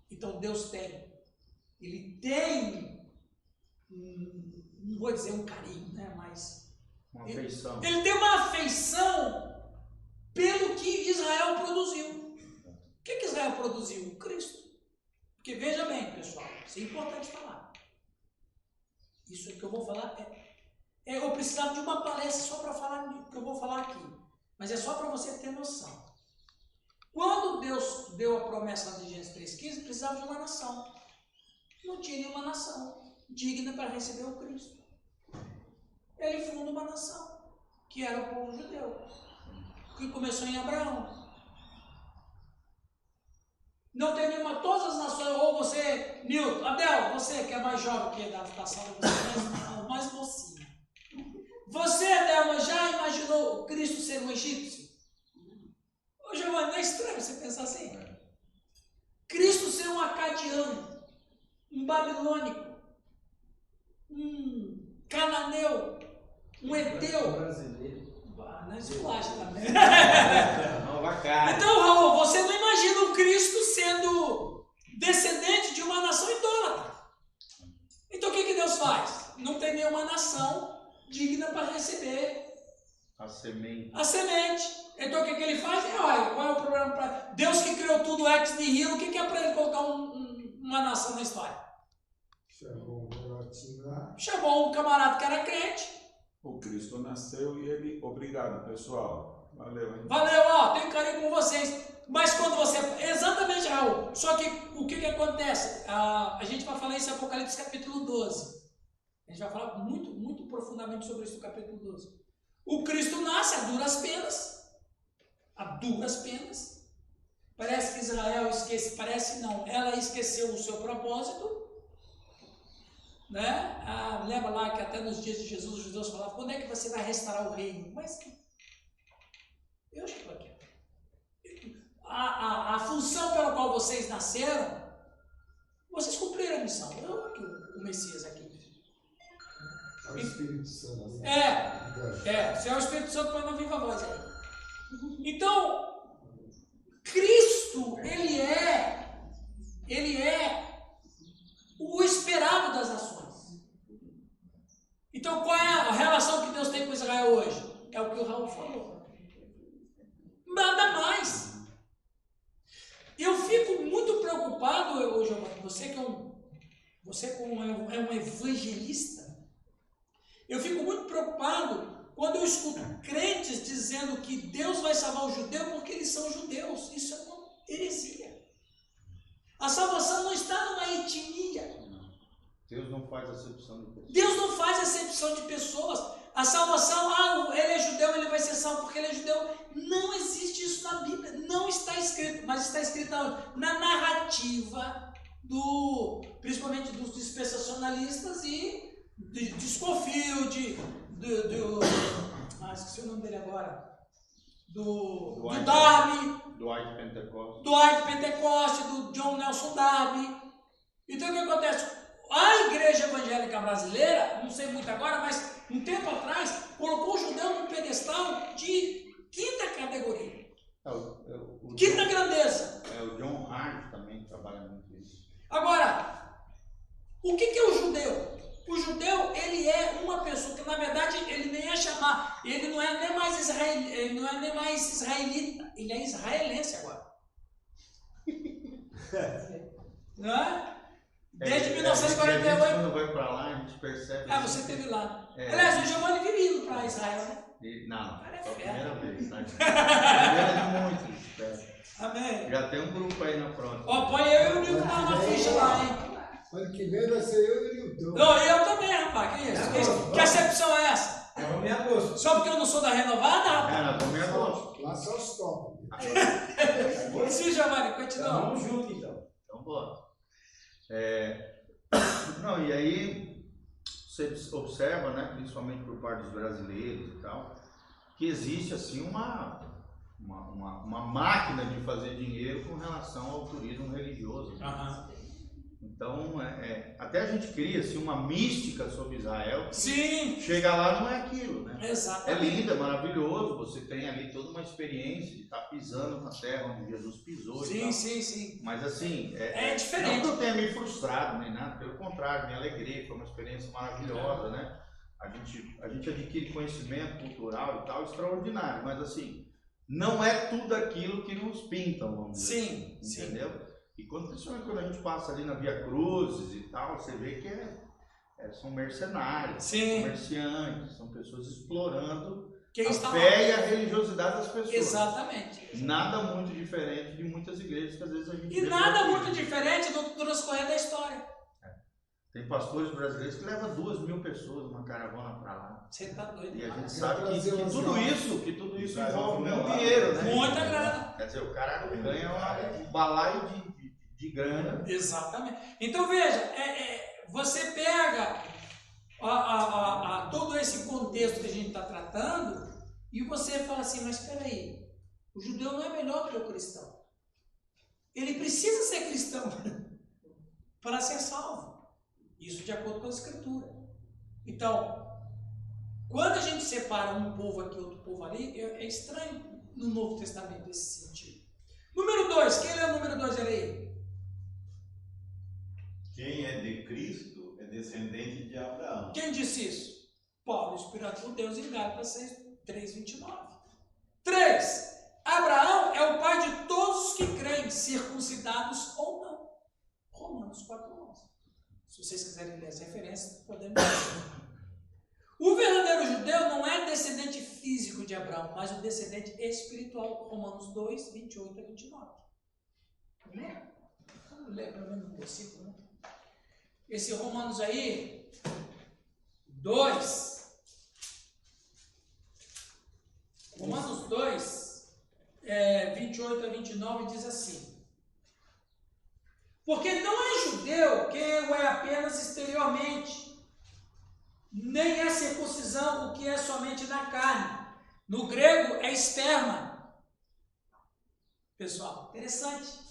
Então Deus tem. Ele tem, não vou dizer um carinho, né? Mas Uma afeição. ele tem uma afeição pelo que Israel produziu. O que Israel produziu? O Cristo. Porque veja bem, pessoal, isso é importante falar. Isso que eu vou falar eu precisava de uma palestra só para falar o que eu vou falar aqui. Mas é só para você ter noção. Quando Deus deu a promessa de Gênesis 3,15, precisava de uma nação. Não tinha nenhuma nação digna para receber o Cristo. Ele funda uma nação, que era o povo judeu, que começou em Abraão. Não tem nenhuma, todas as nações, ou você, Nilton, Abel, você que é mais jovem que da sala, você é mais mocinha. Você, Delma, já imaginou Cristo ser um egípcio? Ô, Giovanni, não é estranho você pensar assim? Cristo ser um acadiano, um babilônico, um cananeu, um eteu. Brasileiro. Não esculacha também. Nova cara. Então, Raul, você não imagina o Cristo sendo descendente de uma nação idólatra. Então o que Deus faz? Não tem nenhuma nação digna para receber A semente. Então o que ele faz? Olha, qual é o problema para Deus que criou tudo ex nihilo, o que é para ele colocar uma nação na história? Chamou um camarada que era crente. O Cristo nasceu e ele... Obrigado, pessoal. Valeu, hein? Valeu, tenho carinho com vocês. Mas quando você... Exatamente, Raul. Só que o que acontece? A gente vai falar isso em Apocalipse capítulo 12. A gente vai falar muito, muito profundamente sobre isso no capítulo 12. O Cristo nasce a duras penas. A duras penas. Parece que Israel esquece... Parece não. Ela esqueceu o seu propósito. Né? Lembra lá que até nos dias de Jesus os judeus falavam: quando é que você vai restaurar o reino? Mas eu estou aqui. A função pela qual vocês nasceram, vocês cumpriram a missão. Eu aqui, o Messias aqui. É o Espírito Santo. Se é o Espírito Santo, põe na viva voz aí. Então, Cristo, ele é o esperado das nações. Então, qual é a relação que Deus tem com Israel hoje? É o que o Raul falou. Nada mais. Eu fico muito preocupado, Giovanni, você como é um evangelista, eu fico muito preocupado quando eu escuto crentes dizendo que Deus vai salvar o judeu porque eles são judeus. Isso é uma heresia. A salvação não está numa etnia. Deus não faz acepção de pessoas. Deus não faz acepção de pessoas. A salvação, ele é judeu, ele vai ser salvo porque ele é judeu. Não existe isso na Bíblia. Não está escrito. Mas está escrito na narrativa, principalmente dos dispensacionalistas e de Scofield, esqueci o nome dele agora. Do Darby. Dwight Pentecoste. Dwight Pentecoste, do John Nelson Darby. Então o que acontece? A igreja evangélica brasileira, não sei muito agora, mas um tempo atrás, colocou o judeu num pedestal de quinta categoria. Quinta grandeza. O John Hart também trabalha muito isso. Agora, o que é o judeu? O judeu, ele é uma pessoa que, na verdade, ele nem é chamado, ele não é nem mais israelita, ele é israelense agora. Não é? Desde 1948. Quando vai para lá, a gente percebe. Você esteve lá. Aliás, o Giovanni vive indo para Israel, né? Não, é a primeira vez. Tá? Primeira de muitos. Amém. Já tem um grupo aí na frente. Põe eu e o Nilton na ficha lá, hein? Ano que vem vai ser eu e o Nilton. Não, eu também, rapaz. Que isso? Que acepção é essa? Vamos em agosto. Só porque eu não sou da renovada, rapaz? Nós vamos em agosto. Lá só os top. Sim, Giovanni, continua. Vamos junto então. Então, bora. Não, e aí você observa, né, principalmente por parte dos brasileiros e tal, que existe assim uma máquina de fazer dinheiro com relação ao turismo religioso. Né? Aham. Então, até a gente cria assim, uma mística sobre Israel. Sim, Chega lá, não é aquilo, né? É exatamente. lindo, é maravilhoso. Você tem ali toda uma experiência de estar pisando na terra onde Jesus pisou. E tal. Sim. Mas assim, É diferente. Não que eu tenha me frustrado nem nada, pelo contrário, me alegrei, foi uma experiência maravilhosa, né? A gente adquire conhecimento cultural e tal, extraordinário, mas assim, não é tudo aquilo que nos pintam, vamos dizer assim, entendeu? E principalmente quando a gente passa ali na Via Cruzes e tal, você vê que são mercenários, comerciantes, são pessoas explorando a fé e a religiosidade das pessoas. Exatamente. Nada muito diferente de muitas igrejas que às vezes a gente E nada muito diferente do transcorrer da história. Tem pastores brasileiros que levam 2.000 pessoas numa caravana para lá. Você tá doido. E a gente sabe que tudo isso envolve muito muito dinheiro, né? Muita grana. Quer dizer, o cara ganha um balaio de grana. Exatamente. Então veja, você pega todo esse contexto que a gente está tratando e você fala assim, mas espera aí, o judeu não é melhor do que o cristão. Ele precisa ser cristão para ser salvo. Isso de acordo com a Escritura. Então, quando a gente separa um povo aqui, outro povo ali, é estranho no Novo Testamento esse sentido. Número 2, quem lê o número 2 ali? Quem é de Cristo é descendente de Abraão. Quem disse isso? Paulo, inspirado por Deus, em Gálatas 3:29. 3. Abraão é o pai de todos os que creem, circuncidados ou não. Romanos 4:11. Se vocês quiserem ler as referências, podemos ler. O verdadeiro judeu não é descendente físico de Abraão, mas o descendente espiritual. Romanos 2:28-29. Vamos ler pelo menos um versículo, né? Esse Romanos aí, 2. Romanos 2, 28-29 diz assim. Porque não é judeu quem o é apenas exteriormente, nem é circuncisão o que é somente na carne. No grego é esperma. Pessoal, interessante.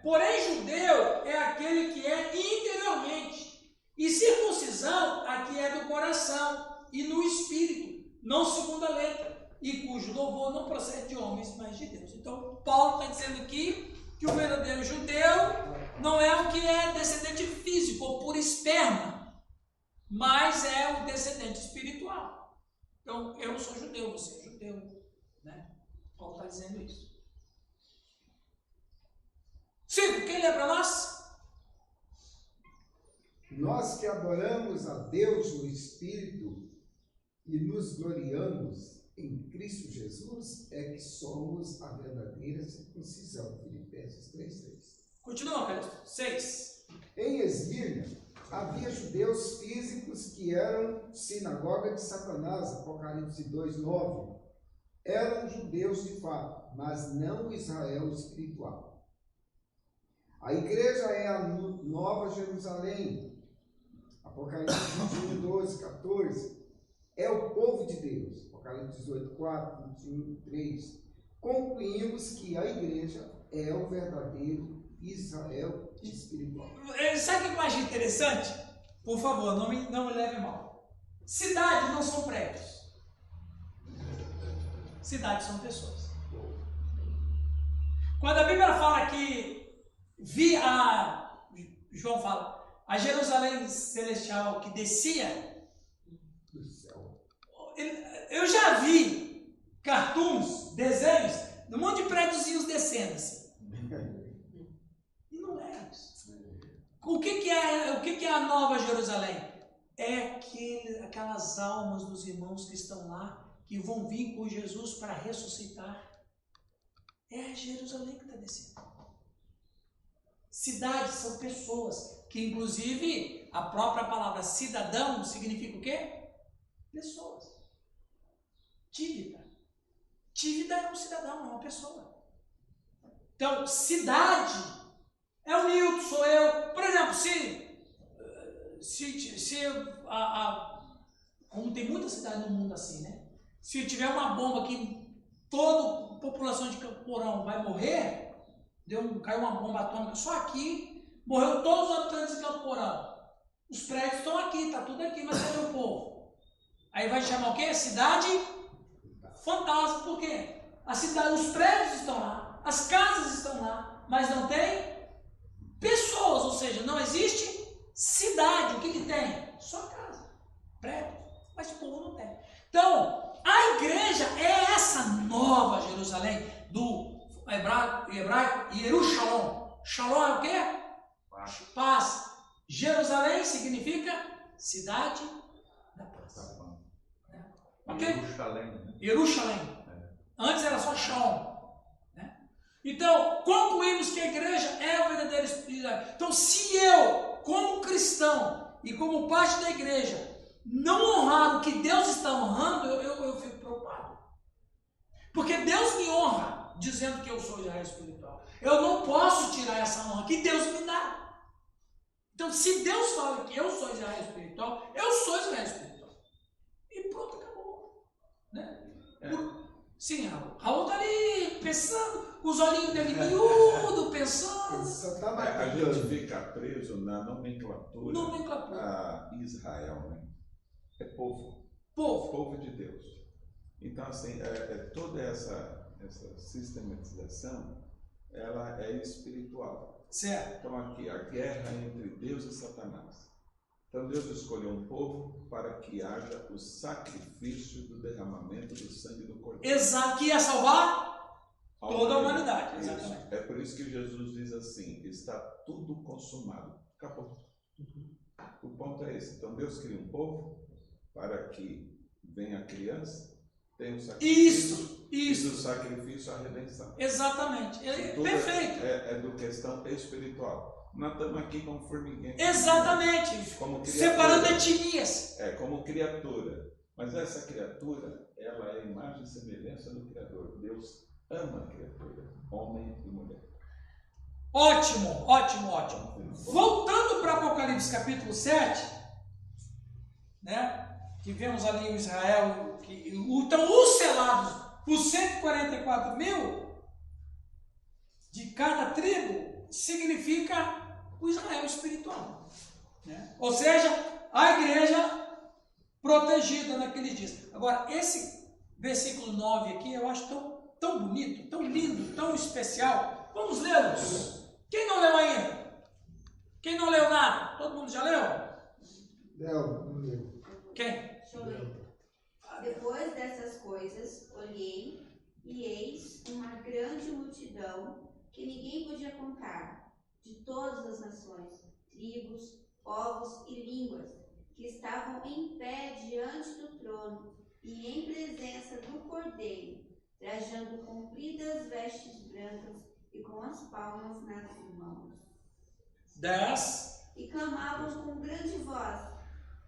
Porém, judeu é aquele que é interiormente, e circuncisão aqui é do coração e no espírito, não segundo a letra, e cujo louvor não procede de homens, mas de Deus. Então, Paulo está dizendo aqui que o verdadeiro judeu não é o que é descendente físico ou por esperma, mas é o descendente espiritual. Então, eu sou judeu, você é judeu, né? Paulo está dizendo isso. 5. Quem lê para nós? Nós que adoramos a Deus no Espírito e nos gloriamos em Cristo Jesus é que somos a verdadeira circuncisão. Filipenses 3:3. Continua, Calixto. 6. Em Esmirna havia judeus físicos que eram sinagoga de Satanás. Apocalipse 2:9. Eram judeus de fato, mas não Israel espiritual. A igreja é a Nova Jerusalém. Apocalipse 21:12-14. É o povo de Deus. Apocalipse 18:4, 21:3. Concluímos que a igreja é o verdadeiro Israel espiritual. Sabe o que eu acho interessante? Por favor, não me leve mal. Cidades não são prédios. Cidades são pessoas. Quando a Bíblia fala que João fala, a Jerusalém celestial que descia Do céu. Eu já vi cartoons, desenhos, de um monte de prédiozinhos descendo assim. E não é isso. O que é a Nova Jerusalém? É aquelas almas dos irmãos que estão lá, que vão vir com Jesus para ressuscitar. É a Jerusalém que está descendo. Cidades são pessoas, que inclusive a própria palavra cidadão significa o quê? Pessoas. Tívida. Tívida é um cidadão, é uma pessoa. Então, cidade é o Nilton, sou eu. Por exemplo, como tem muita cidade no mundo assim, né? Se tiver uma bomba que toda a população de Campo Mourão vai morrer, caiu uma bomba atômica só aqui, morreu todos os habitantes de Campo Mourão. Os prédios estão aqui, está tudo aqui, mas cadê o povo? Aí vai chamar o quê? Cidade fantasma. Por quê? Os prédios estão lá, as casas estão lá, mas não tem pessoas, ou seja, não existe cidade. O que tem? Só casa, prédio, mas o povo não tem. Então, a igreja é essa nova Jerusalém, do hebraico Yerushalom. Shalom é o quê? Paz. Jerusalém significa cidade da paz. Ok? Jerusalém. Antes era só Shalom. Então, concluímos que a igreja é o verdadeiro Espírito. Então, se eu, como cristão e como parte da igreja, não honrar o que Deus está honrando, eu fico preocupado. Porque Deus me honra dizendo que eu sou Israel espiritual. Eu não posso tirar essa honra que Deus me dá. Então, se Deus fala que eu sou Israel espiritual, eu sou Israel espiritual. E pronto, acabou. Né? Sim, Raul está ali pensando, os olhinhos dele miúdo, pensando. A gente fica preso na nomenclatura. A Israel, né? É povo. Povo de Deus. Então, assim, toda essa sistematização, ela é espiritual. Certo. Então, aqui, a guerra entre Deus e Satanás. Então, Deus escolheu um povo para que haja o sacrifício do derramamento do sangue do Cordeiro. Exato, que ia salvar toda a humanidade. Exatamente. Isso. É por isso que Jesus diz assim: está tudo consumado. Acabou. O ponto é esse. Então, Deus cria um povo para que venha a criança, tenha o sacrifício. Isso. E do sacrifício a redenção. Exatamente. Perfeito. É do questão espiritual. Nós estamos aqui como formiguinha. Exatamente. Como separando etnias. Como criatura. Mas essa criatura, ela é a imagem e semelhança do Criador. Deus ama a criatura, homem e mulher. Ótimo. Voltando para Apocalipse capítulo 7, né? Que vemos ali o Israel, então os selados, os 144 mil de cada tribo, significa o Israel espiritual. Né? Ou seja, a igreja protegida naqueles dias. Agora, esse versículo 9 aqui, eu acho tão bonito, tão lindo, tão especial. Vamos lê-los. Quem não leu ainda? Quem não leu nada? Todo mundo já leu? Não leu. Quem? Depois dessas coisas, olhei e eis uma grande multidão que ninguém podia contar, de todas as nações, tribos, povos e línguas, que estavam em pé diante do trono e em presença do Cordeiro, trajando compridas vestes brancas e com as palmas nas mãos. 10. E clamavam com grande voz: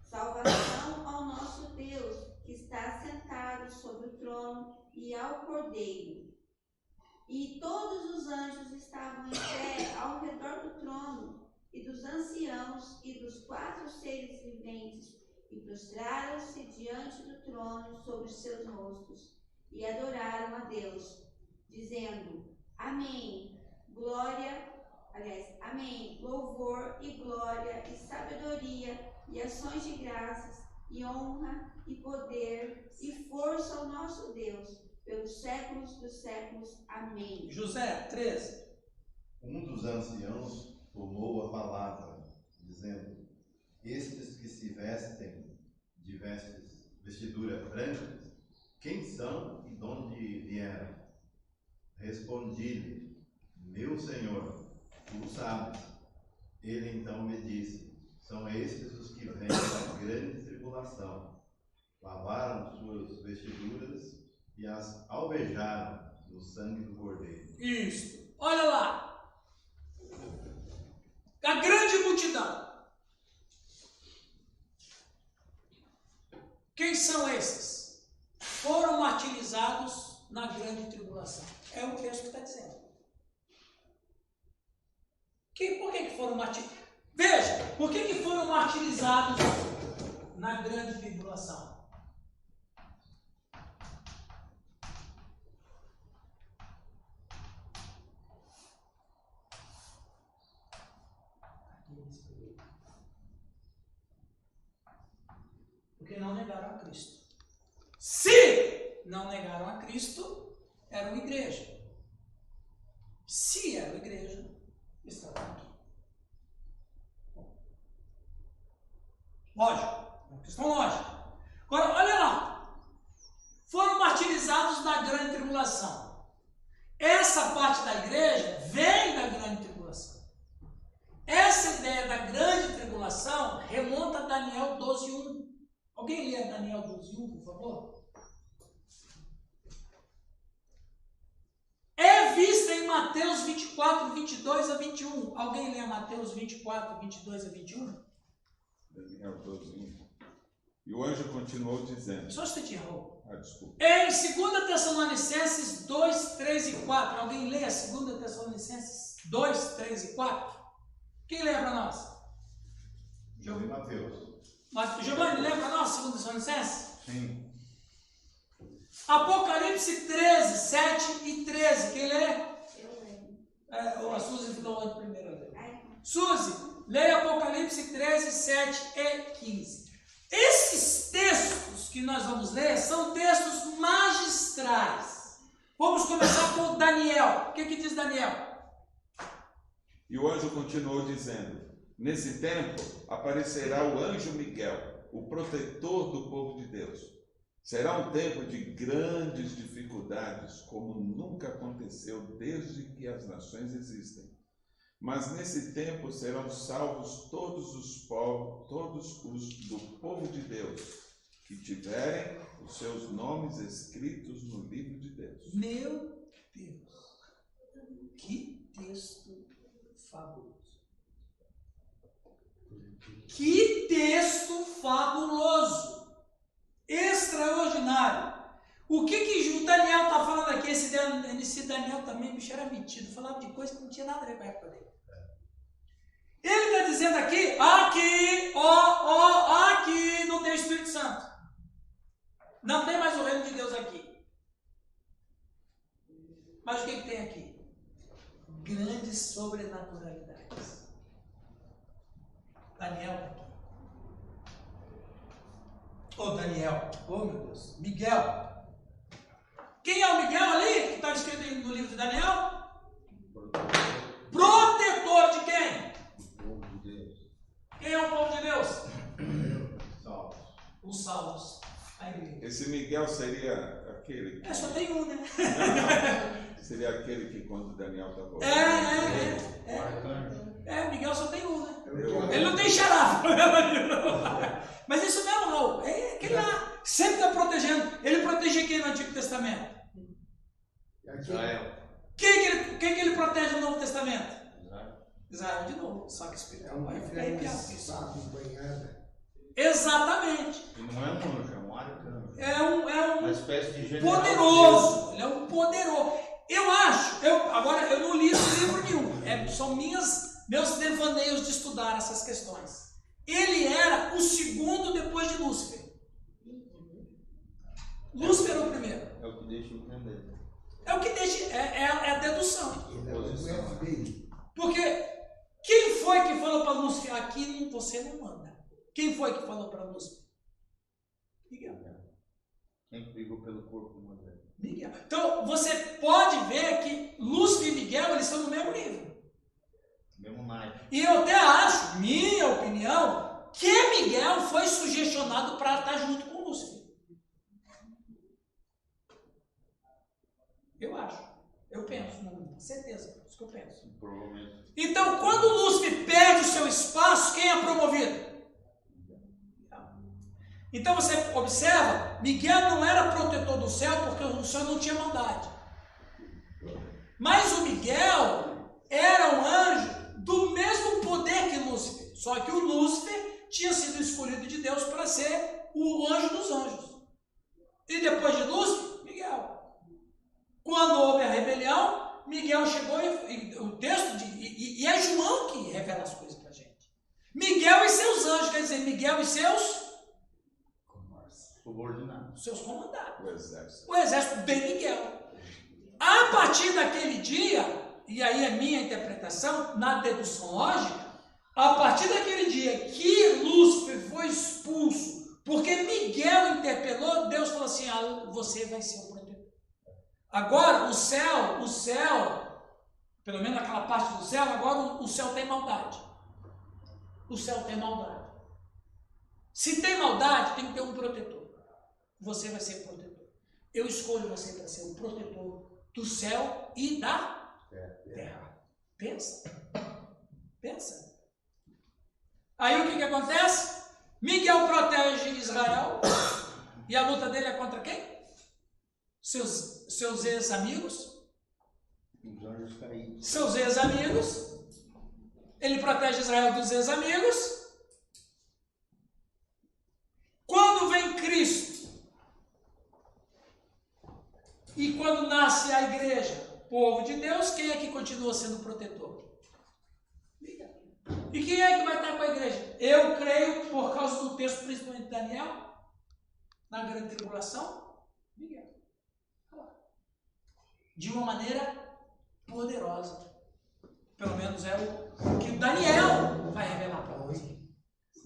salvação ao nosso Deus, que está sentado sobre o trono, e ao Cordeiro. E todos os anjos estavam em pé ao redor do trono, e dos anciãos e dos 4 seres viventes, e prostraram-se diante do trono sobre os seus rostos, e adoraram a Deus, dizendo: Amém, Amém, louvor e glória e sabedoria e ações de graças e honra e poder e força ao nosso Deus, pelos séculos dos séculos. Amém. José, 13. Um dos anciãos tomou a palavra, dizendo: estes que se vestem de vestiduras brancas, quem são e de onde vieram? Respondi-lhe: meu Senhor, tu sabes. Ele então me disse: são estes os que vêm da grande tribulação. Lavaram suas vestiduras e as alvejaram no sangue do Cordeiro. Isso. Olha lá. A grande multidão. Quem são esses? Foram martirizados na grande tribulação. É o texto que está dizendo. Por que foram martirizados? Veja, por que foram martirizados na grande tribulação? Porque não negaram a Cristo. Se não negaram a Cristo, eram igreja. Se eram igreja, estavam aqui. Lógico, é uma questão lógica. Agora, olha lá. Foram martirizados na grande tribulação. Essa parte da igreja vem da grande tribulação. Essa ideia da grande tribulação remonta a Daniel 12:1. Alguém lê Daniel 12:1, por favor? É vista em Mateus 24, 22 a 21. Alguém lê Mateus 24, 22 a 21? Daniel 12:1. E o anjo continuou dizendo. Só um instantinho, Raul. Desculpa. Em 2 Tessalonicenses 2, 3 e 4. Alguém lê a 2 Tessalonicenses 2, 3 e 4? Quem lê para nós? Mateus. Giovanni, lê para nós 2 Tessalonicenses? Sim. Apocalipse 13, 7 e 13. Quem lê? Eu lembro. A Suzy falou antes primeiro. Suzy, leia Apocalipse 13, 7 e 15. Esses textos que nós vamos ler são textos magistrais. Vamos começar com Daniel. O que diz Daniel? E o anjo continuou dizendo: nesse tempo aparecerá o anjo Miguel, o protetor do povo de Deus. Será um tempo de grandes dificuldades, como nunca aconteceu desde que as nações existem. Mas nesse tempo serão salvos todos os povos, todos os do povo de Deus, que tiverem os seus nomes escritos no livro de Deus. Meu Deus, que texto fabuloso. Que texto fabuloso. Extraordinário. O que o Daniel está falando aqui? Esse Daniel também, bicho, era metido, falava de coisa que não tinha nada a ver com a época dele. Ele está dizendo aqui não tem o Espírito Santo. Não tem mais o reino de Deus aqui. Mas o que tem aqui? Grandes sobrenaturalidades. Daniel está aqui. Daniel, meu Deus, Miguel. Quem é o Miguel ali, que está escrito no livro de Daniel? Protetor de quem? O povo de Deus. Quem é o povo de Deus? Salvos. Os salvos. A igreja. Esse Miguel seria aquele que... Só tem um, né? Seria aquele que quando Daniel estava... Miguel só tem um, né? Eu- Ele não tem xarafe. Mas isso mesmo, Raul. É aquele lá. Sempre está protegendo. Ele protegia quem no Antigo Testamento? Israel. Quem que ele protege no Novo Testamento? Israel. Israel de novo. Só que espiritual. É uma Vai ficar arrepiado com fé isso. sabe banhada. Exatamente. E não é um anjo, é um arcanjo. É um Uma espécie de general. poderoso. Ele é um poderoso. Eu acho. Agora, eu não li esse livro nenhum. São meus devaneios de estudar essas questões. Ele era o segundo depois de Lúcifer. Lúcifer era o primeiro. É o que deixa entender. É o que deixa. É a dedução. Ele é o FBI. Porque quem foi que falou para Lúcifer? Aqui você não manda. Quem foi que falou para Lúcifer? Miguel. Quem brigou pelo corpo de Moisés? Miguel. Então você pode ver que Lúcifer e Miguel eles estão no mesmo nível. Mesmo naipe. E eu até acho, minha opinião, que Miguel foi sugestionado para estar junto com Lúcifer. Eu acho. Eu penso, não tenho certeza. É isso que eu penso. Provavelmente. Então, quando Lúcifer perde o seu espaço, quem é promovido? Então você observa, Miguel não era protetor do céu porque o céu não tinha maldade. Mas o Miguel era um anjo do mesmo poder que Lúcifer. Só que o Lúcifer tinha sido escolhido de Deus para ser o anjo dos anjos. E depois de Lúcifer, Miguel. Quando houve a rebelião, Miguel chegou e o texto, e é João que revela as coisas para a gente. Miguel e seus anjos, quer dizer, Miguel e seus subordinados, seus comandados. O exército. O exército de Miguel. A partir daquele dia, e aí é minha interpretação, na dedução lógica, a partir daquele dia que Lúcifer foi expulso, porque Miguel interpelou, Deus falou assim, você vai ser o protetor. Agora, o céu, pelo menos aquela parte do céu, agora o céu tem maldade. O céu tem maldade. Se tem maldade, tem que ter um protetor. Você vai ser o protetor. Eu escolho você para ser o protetor do céu e da terra. Pensa. Pensa. Aí o que acontece? Miguel protege Israel. E a luta dele é contra quem? Seus ex-amigos. os anjos caídos. Seus ex-amigos. Ele protege Israel dos ex-amigos. Quando vem Cristo, e quando nasce a igreja, povo de Deus, quem é que continua sendo protetor? Miguel. E quem é que vai estar com a igreja? Eu creio, por causa do texto, principalmente de Daniel, na grande tribulação, Miguel. De uma maneira poderosa. Pelo menos é o que Daniel vai revelar para nós.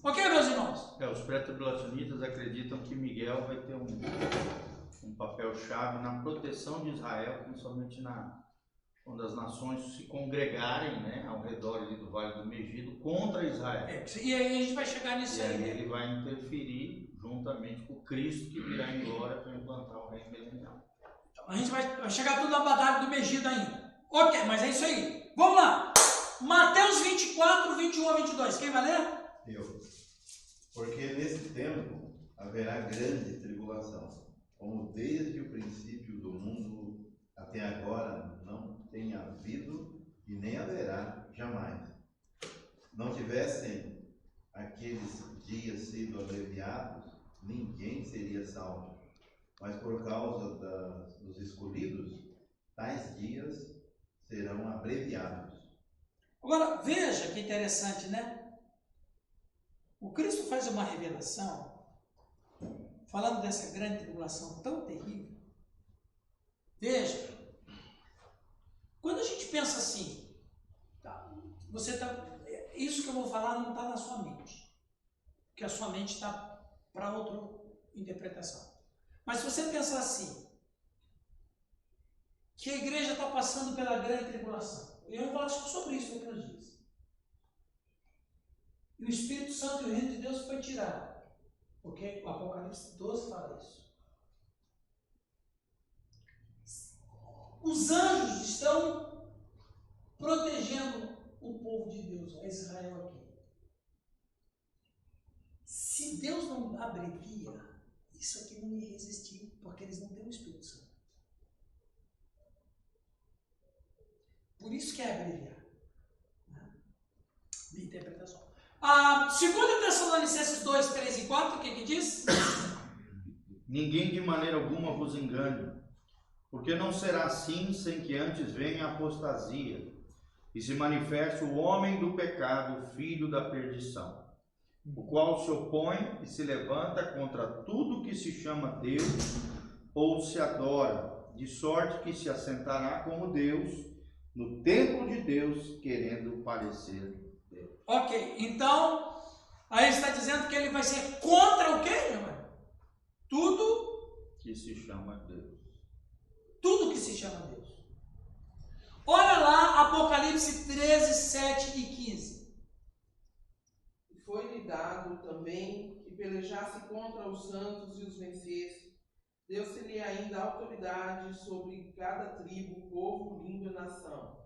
Ok, meus irmãos? Os pré-tribulacionistas acreditam que Miguel vai ter um papel-chave na proteção de Israel, principalmente quando as nações se congregarem, né, ao redor ali do Vale do Megido contra Israel. E aí a gente vai chegar nisso aí. E aí ele vai interferir juntamente com Cristo, que virá em glória para implantar o reino milenial. A gente vai chegar tudo na batalha do Megido ainda. Ok, mas é isso aí. Vamos lá. Mateus 24, 21 a 22. Quem vai ler? Eu. Porque nesse tempo haverá grande tribulação, como desde o princípio do mundo até agora não tem havido e nem haverá jamais. Não tivessem aqueles dias sido abreviados, ninguém seria salvo. Mas por causa dos escolhidos, tais dias serão abreviados. Agora, veja que interessante, né? O Cristo faz uma revelação, falando dessa grande tribulação tão terrível. Veja, quando a gente pensa assim, isso que eu vou falar não está na sua mente, porque a sua mente está para outra interpretação. Mas se você pensar assim, que a igreja está passando pela grande tribulação, eu vou falar sobre isso outros dias. E o Espírito Santo e o reino de Deus foi tirado. Porque o Apocalipse 12 fala isso. Os anjos estão protegendo o povo de Deus, a Israel aqui. Se Deus não abrevia, isso aqui não ia resistir, porque eles não têm o Espírito Santo. Por isso que é abreviar. Minha interpretação. 2 Tessalonicenses 2, 3 e 4, o que diz? Ninguém de maneira alguma vos engane, porque não será assim sem que antes venha a apostasia, e se manifeste o homem do pecado, filho da perdição, o qual se opõe e se levanta contra tudo que se chama Deus ou se adora, de sorte que se assentará como Deus no templo de Deus, querendo parecer Deus. Ok, então, aí está dizendo que ele vai ser contra o quê, irmão? Tudo que se chama Deus. Tudo que se chama Deus. Olha lá, Apocalipse 13, 7 e 15. Foi-lhe dado também que pelejasse contra os santos e os vencesse. Deu-se-lhe ainda autoridade sobre cada tribo, povo, língua e nação.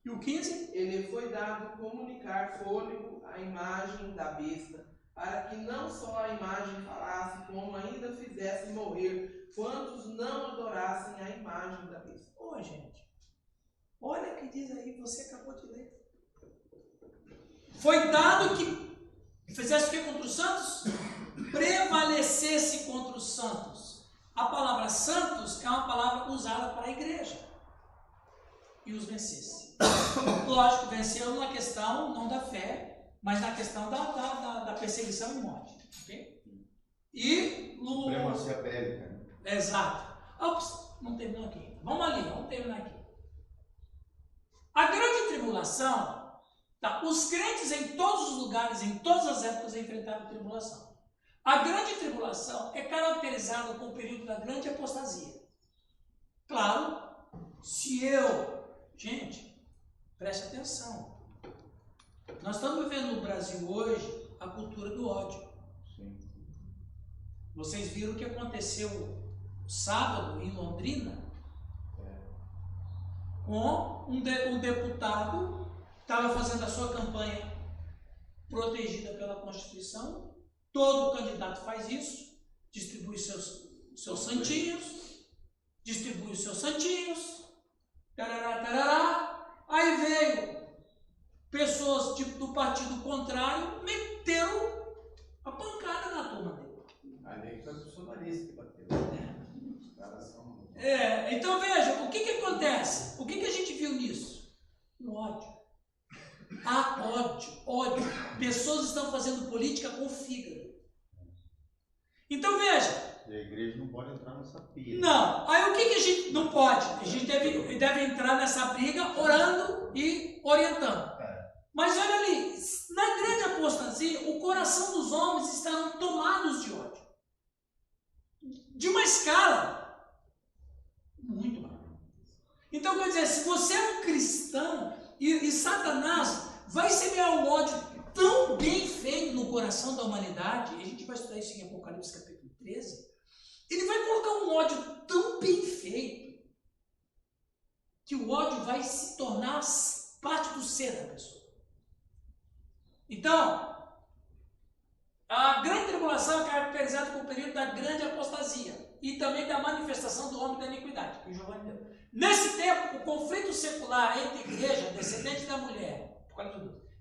E o 15? Ele foi dado comunicar fôlego à imagem da besta, para que não só a imagem falasse, como ainda fizesse morrer quantos não adorassem a imagem da besta. Ô, gente, olha o que diz aí, você acabou de ler. Foi dado que fizesse o que contra os santos? Prevalecesse contra os santos. A palavra santos é uma palavra usada para a igreja. e os vencesse. Lógico, venceu na questão não da fé, mas na questão da perseguição e morte. Okay? E no... Supremacia bélica. Né? Exato. Ops, não terminou aqui. Vamos ali, vamos terminar aqui. A grande tribulação, tá? Os crentes em todos os lugares, em todas as épocas, enfrentaram a tribulação. A grande tribulação é caracterizada com o período da grande apostasia. Claro, se eu... Gente, preste atenção. Nós estamos vivendo no Brasil hoje a cultura do ódio. Sim. Vocês viram o que aconteceu sábado em Londrina? Com um deputado que estava fazendo a sua campanha protegida pela Constituição. Todo candidato faz isso, distribui seus santinhos, tarará, tarará. Aí veio pessoas do partido contrário, meteram a pancada na turma dele. Ali foi o bolsonarista que bateu. Os caras são... Então veja, o que acontece? O que a gente viu nisso? O ódio. Há ódio. Pessoas estão fazendo política com o fígado. Então veja. E a igreja não pode entrar nessa pia. Não. Aí o que a gente não pode? A gente deve entrar nessa briga orando e orientando. Mas olha ali, na grande apostasia, o coração dos homens estarão tomados de ódio. De uma escala muito maior. Então, quer dizer, se você é um cristão e Satanás vai semear um ódio tão bem feito no coração da humanidade, e a gente vai estudar isso em Apocalipse capítulo 13, ele vai colocar um ódio tão bem feito que o ódio vai se tornar parte do ser da pessoa. Então, a grande tribulação é caracterizada com o período da grande apostasia e também da manifestação do homem da iniquidade, que o Giovanni deu. Nesse tempo, o conflito secular entre a igreja, descendente da mulher,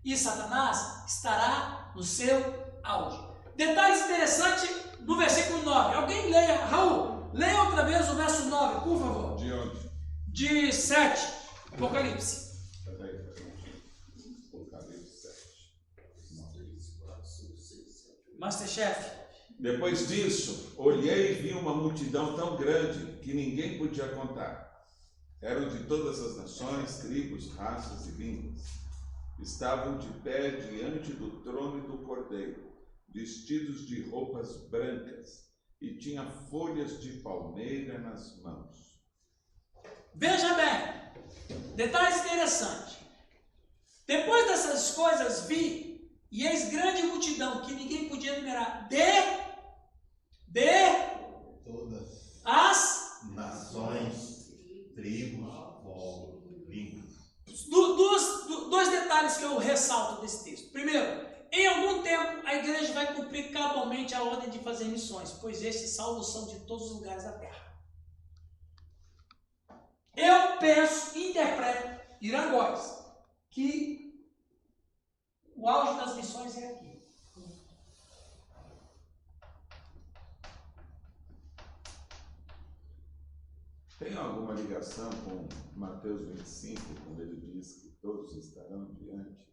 e Satanás estará no seu auge. Detalhes interessantes no versículo 9. Alguém leia, Raul, leia outra vez o verso 9, por favor. De onde? De 7, Apocalipse. Masterchef. Depois disso, olhei e vi uma multidão tão grande que ninguém podia contar. Eram de todas as nações, tribos, raças e línguas. Estavam de pé diante do trono e do Cordeiro, vestidos de roupas brancas, e tinham folhas de palmeira nas mãos. Veja bem, detalhes interessantes. Depois dessas coisas vi, e eis grande multidão, que ninguém podia numerar, de Todas as nações, tribos, povos, línguas. Dois detalhes que eu ressalto desse texto. Primeiro, em algum tempo a igreja vai cumprir cabalmente a ordem de fazer missões, pois estes salvos são de todos os lugares da terra. Eu penso, interpreto, Irangóis, que o auge das missões é aqui. Tem alguma ligação com Mateus 25, quando ele diz que todos estarão diante?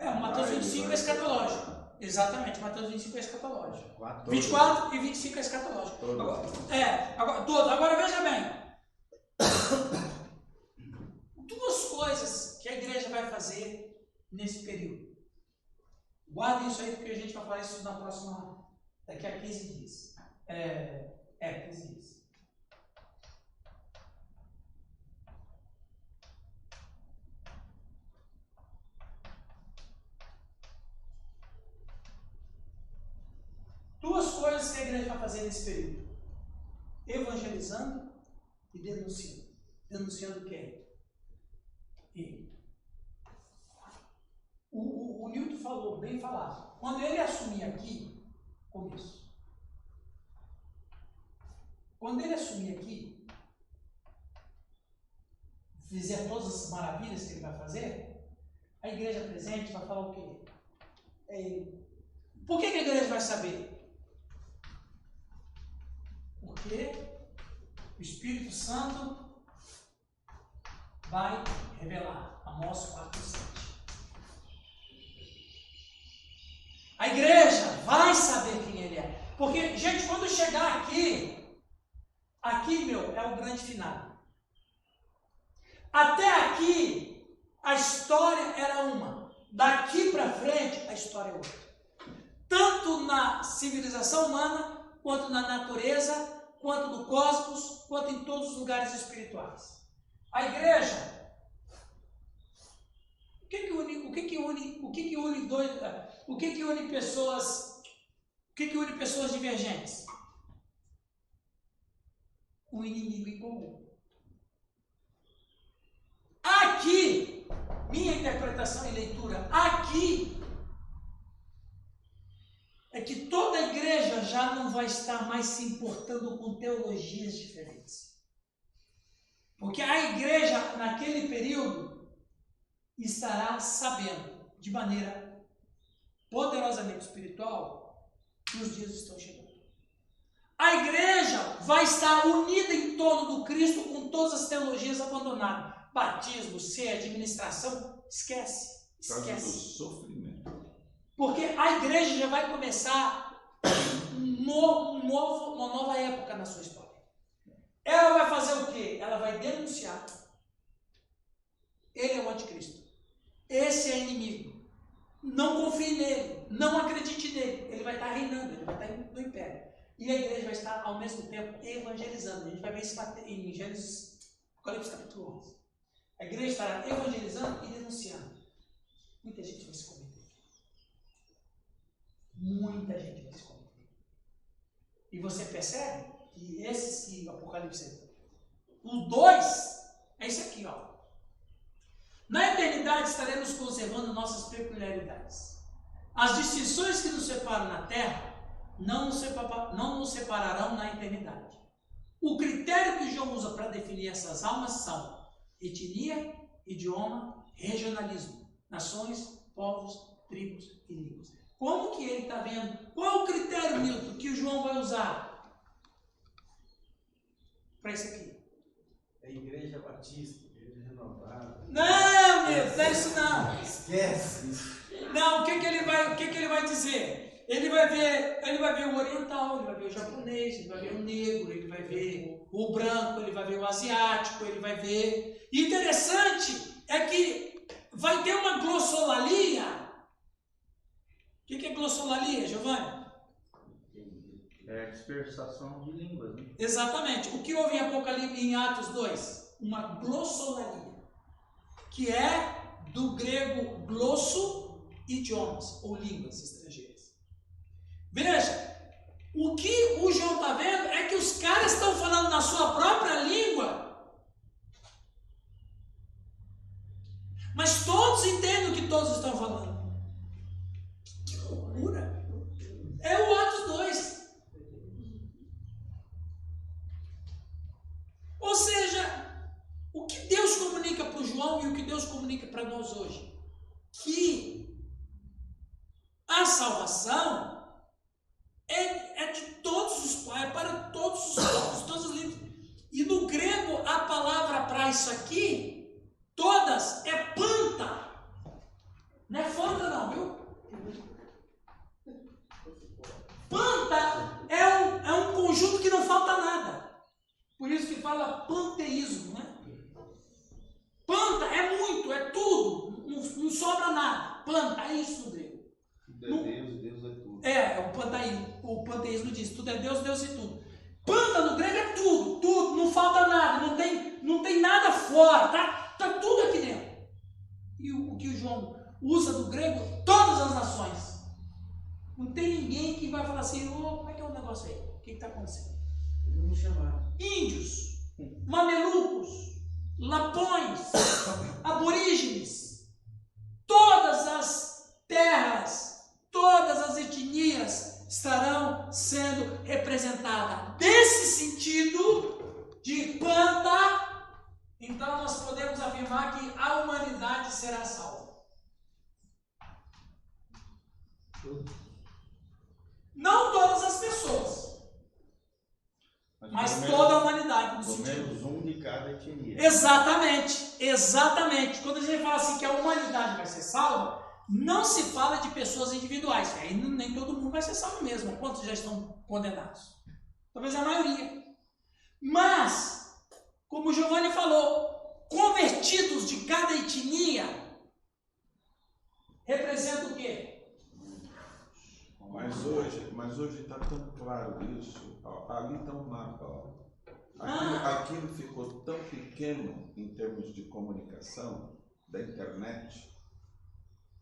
Mateus 25 é escatológico. Exatamente, Mateus 25 é escatológico. 24 24 e 25 é escatológico. Agora veja bem. Duas coisas que a igreja vai fazer nesse período. Guardem isso aí, porque a gente vai falar isso na próxima, daqui a 15 dias. 15 dias. Duas coisas que a igreja vai fazer nesse período: evangelizando e denunciando. Denunciando quem? O Newton falou, bem falado. Quando ele assumir aqui, fizer todas as maravilhas que ele vai fazer, a igreja presente vai falar o quê? É ele. Por que a igreja vai saber? Porque o Espírito Santo vai revelar. Amós 4:7. A igreja vai saber quem ele é. Porque, gente, quando chegar aqui, meu, é o grande final. Até aqui, a história era uma. Daqui para frente, a história é outra. Tanto na civilização humana, quanto na natureza, quanto no cosmos, quanto em todos os lugares espirituais. A igreja, o que une pessoas divergentes? O inimigo em comum. Aqui, minha interpretação e leitura, aqui, é que toda a igreja já não vai estar mais se importando com teologias diferentes. Porque a igreja, naquele período, estará sabendo, de maneira poderosamente espiritual, que os dias estão chegando. A igreja vai estar unida em torno do Cristo com todas as teologias abandonadas. Batismo, ceia, administração, esquece. Por causa do sofrimento. Porque a igreja já vai começar uma nova época na sua história. Ela vai fazer o quê? Ela vai denunciar. Ele é o anticristo. Esse é inimigo. Não confie nele. Não acredite nele. Ele vai estar reinando. Ele vai estar no império. E a igreja vai estar, ao mesmo tempo, evangelizando. A gente vai ver isso em Gênesis, Apocalipse capítulo 11. A igreja estará evangelizando e denunciando. Muita gente vai se converter. Muita gente vai se converter. E você percebe que esses que o Apocalipse, os dois, é isso aqui, ó. Na eternidade estaremos conservando nossas peculiaridades. As distinções que nos separam na terra não nos separarão na eternidade. O critério que João usa para definir essas almas são etnia, idioma, regionalismo, nações, povos, tribos e línguas. Como que ele está vendo? Qual é o critério, Milton, que o João vai usar para isso aqui? A igreja batista, a igreja renovada. Não, Milton, não é isso não. Esquece isso. Não, o que ele vai dizer? Ele vai ver o oriental, ele vai ver o japonês, ele vai ver o negro, ele vai ver o branco, ele vai ver o asiático, ele vai ver... E interessante é que vai ter uma glossolalia. O que é glossolalia, Giovanni? É a dispersação de línguas, né? Exatamente. O que houve em Apocalipse, em Atos 2? Uma glossolalia, que é do grego glosso, idiomas, ou línguas estrangeiras. Veja, o que o João está vendo é que os caras estão falando na sua própria língua, mas todos entendem o que todos estão falando. Que loucura! É o Atos 2. Ou seja, o que Deus comunica para o João e o que Deus comunica para nós hoje? Que a salvação é de todos os povos, é para todos os povos, todos os livros. E no grego, a palavra para isso aqui, todas, é panta. Não é fanta não, viu? Panta é um conjunto que não falta nada. Por isso que fala panteísmo, né? Panta é muito, é tudo, não sobra nada. Panta, é isso no grego. Tudo é Deus, Deus é tudo. O panteísmo diz, tudo é Deus, Deus e tudo. Panta no grego é tudo, tudo, não falta nada, não tem nada fora, tá tudo aqui dentro. E o que o João usa do grego, todas as nações. Não tem ninguém que vai falar assim, como é que é o negócio aí? O que está acontecendo? Vamos chamar. Índios, mamelucos, lapões, aborígenes, todas as terras, todas as etnias estarão sendo representadas. Nesse sentido de panta, então nós podemos afirmar que a humanidade será salva. Não todas as pessoas, mas toda a humanidade, no no Pelo sentido. menos um de cada etnia. Exatamente, exatamente. Quando a gente fala assim que a humanidade vai ser salva, não se fala de pessoas individuais. Aí nem todo mundo vai ser salvo mesmo. Quantos já estão condenados? Talvez a maioria. Mas, como o Giovanni falou, convertidos de cada etnia representa o quê? Mas hoje está tão claro isso. Ó, ali está um mapa. Ó. Aquilo ficou tão pequeno em termos de comunicação da internet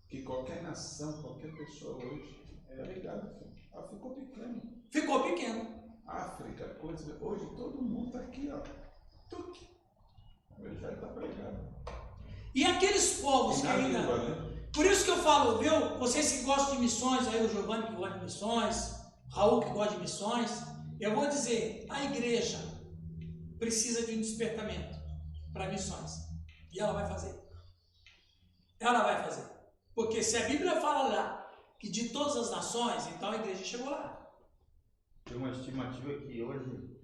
que qualquer nação, qualquer pessoa hoje é ligada. Ficou pequeno. Ficou pequeno. África, coisa. Hoje todo mundo está aqui, ó. Tuque. O evangelho está pregado. E aqueles povos que ainda. Por isso que eu falo, viu? Vocês que gostam de missões, aí o Giovanni que gosta de missões, o Raul que gosta de missões, eu vou dizer, a igreja precisa de um despertamento para missões. E ela vai fazer. Ela vai fazer. Porque se a Bíblia fala lá que de todas as nações, então a igreja chegou lá. Tem uma estimativa que hoje,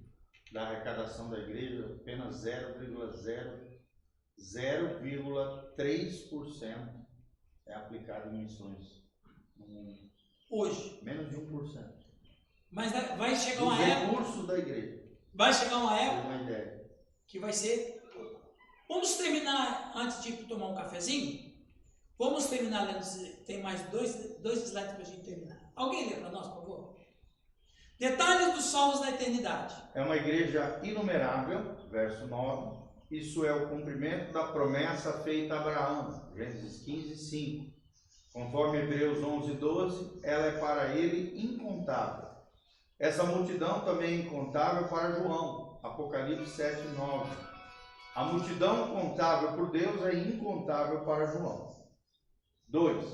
da arrecadação da igreja, apenas 0,3% é aplicado em missões no mundo. Hoje. Menos de 1%. Mas vai chegar Os uma época. recursos da igreja. Vai chegar uma Tem época uma ideia. que vai ser. Vamos terminar antes de tomar um cafezinho? Vamos terminar lendo. Tem mais dois slides para a gente terminar. Alguém lê para nós, por favor? Detalhes dos salvos da eternidade. É uma igreja inumerável, verso 9. Isso é o cumprimento da promessa feita a Abraão, Gênesis 15, 5. Conforme Hebreus 11, 12, ela é para ele incontável. Essa multidão também é incontável para João, Apocalipse 7, 9. A multidão contável por Deus é incontável para João. 2.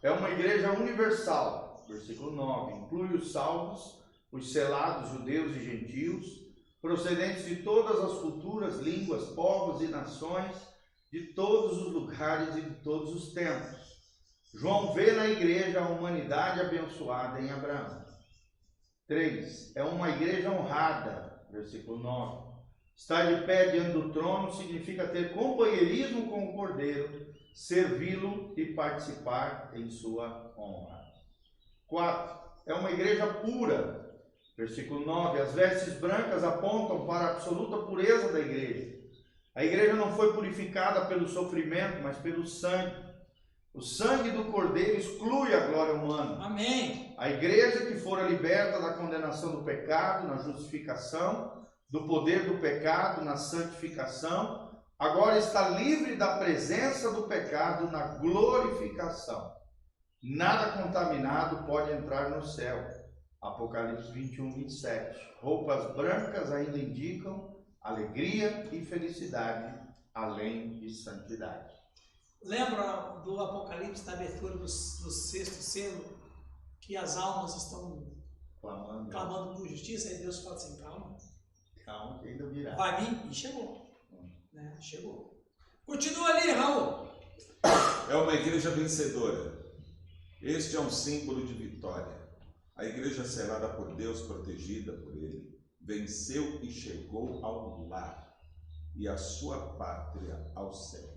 É uma igreja universal, versículo 9. Inclui os salvos, os selados, judeus e gentios, procedentes de todas as culturas, línguas, povos e nações, de todos os lugares e de todos os tempos. João vê na igreja a humanidade abençoada em Abraão. 3. É uma igreja honrada, versículo 9. Estar de pé diante do trono significa ter companheirismo com o Cordeiro, servi-lo e participar em sua honra. 4. É uma igreja pura. Versículo 9, as vestes brancas apontam para a absoluta pureza da igreja. A igreja não foi purificada pelo sofrimento, mas pelo sangue. O sangue do Cordeiro exclui a glória humana. Amém. A igreja que fora liberta da condenação do pecado, na justificação, do poder do pecado, na santificação, agora está livre da presença do pecado na glorificação. Nada contaminado pode entrar no céu. Apocalipse 21, 27. Roupas brancas ainda indicam alegria e felicidade, além de santidade. Lembra do Apocalipse, da abertura do sexto selo, que as almas estão clamando por justiça, e Deus fala assim, calma. Calma, que ainda virá. Vai vir, e chegou. Né? Chegou. Continua ali, Raul. É uma igreja vencedora. Este é um símbolo de vitória. A igreja selada por Deus, protegida por Ele, venceu e chegou ao lar, e a sua pátria ao céu.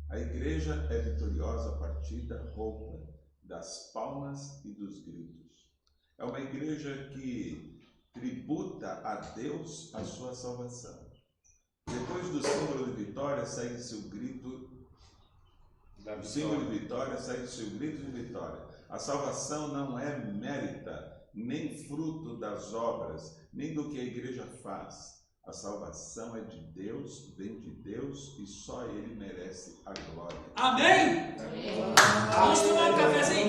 A igreja é vitoriosa a partir da roupa, das palmas e dos gritos. É uma igreja que tributa a Deus a sua salvação. Depois do símbolo de vitória, segue-se o grito. O símbolo de vitória, segue-se o grito de vitória. A salvação não é mérita, nem fruto das obras, nem do que a igreja faz. A salvação é de Deus, vem de Deus e só Ele merece a glória. Amém? Vamos tomar um cafezinho.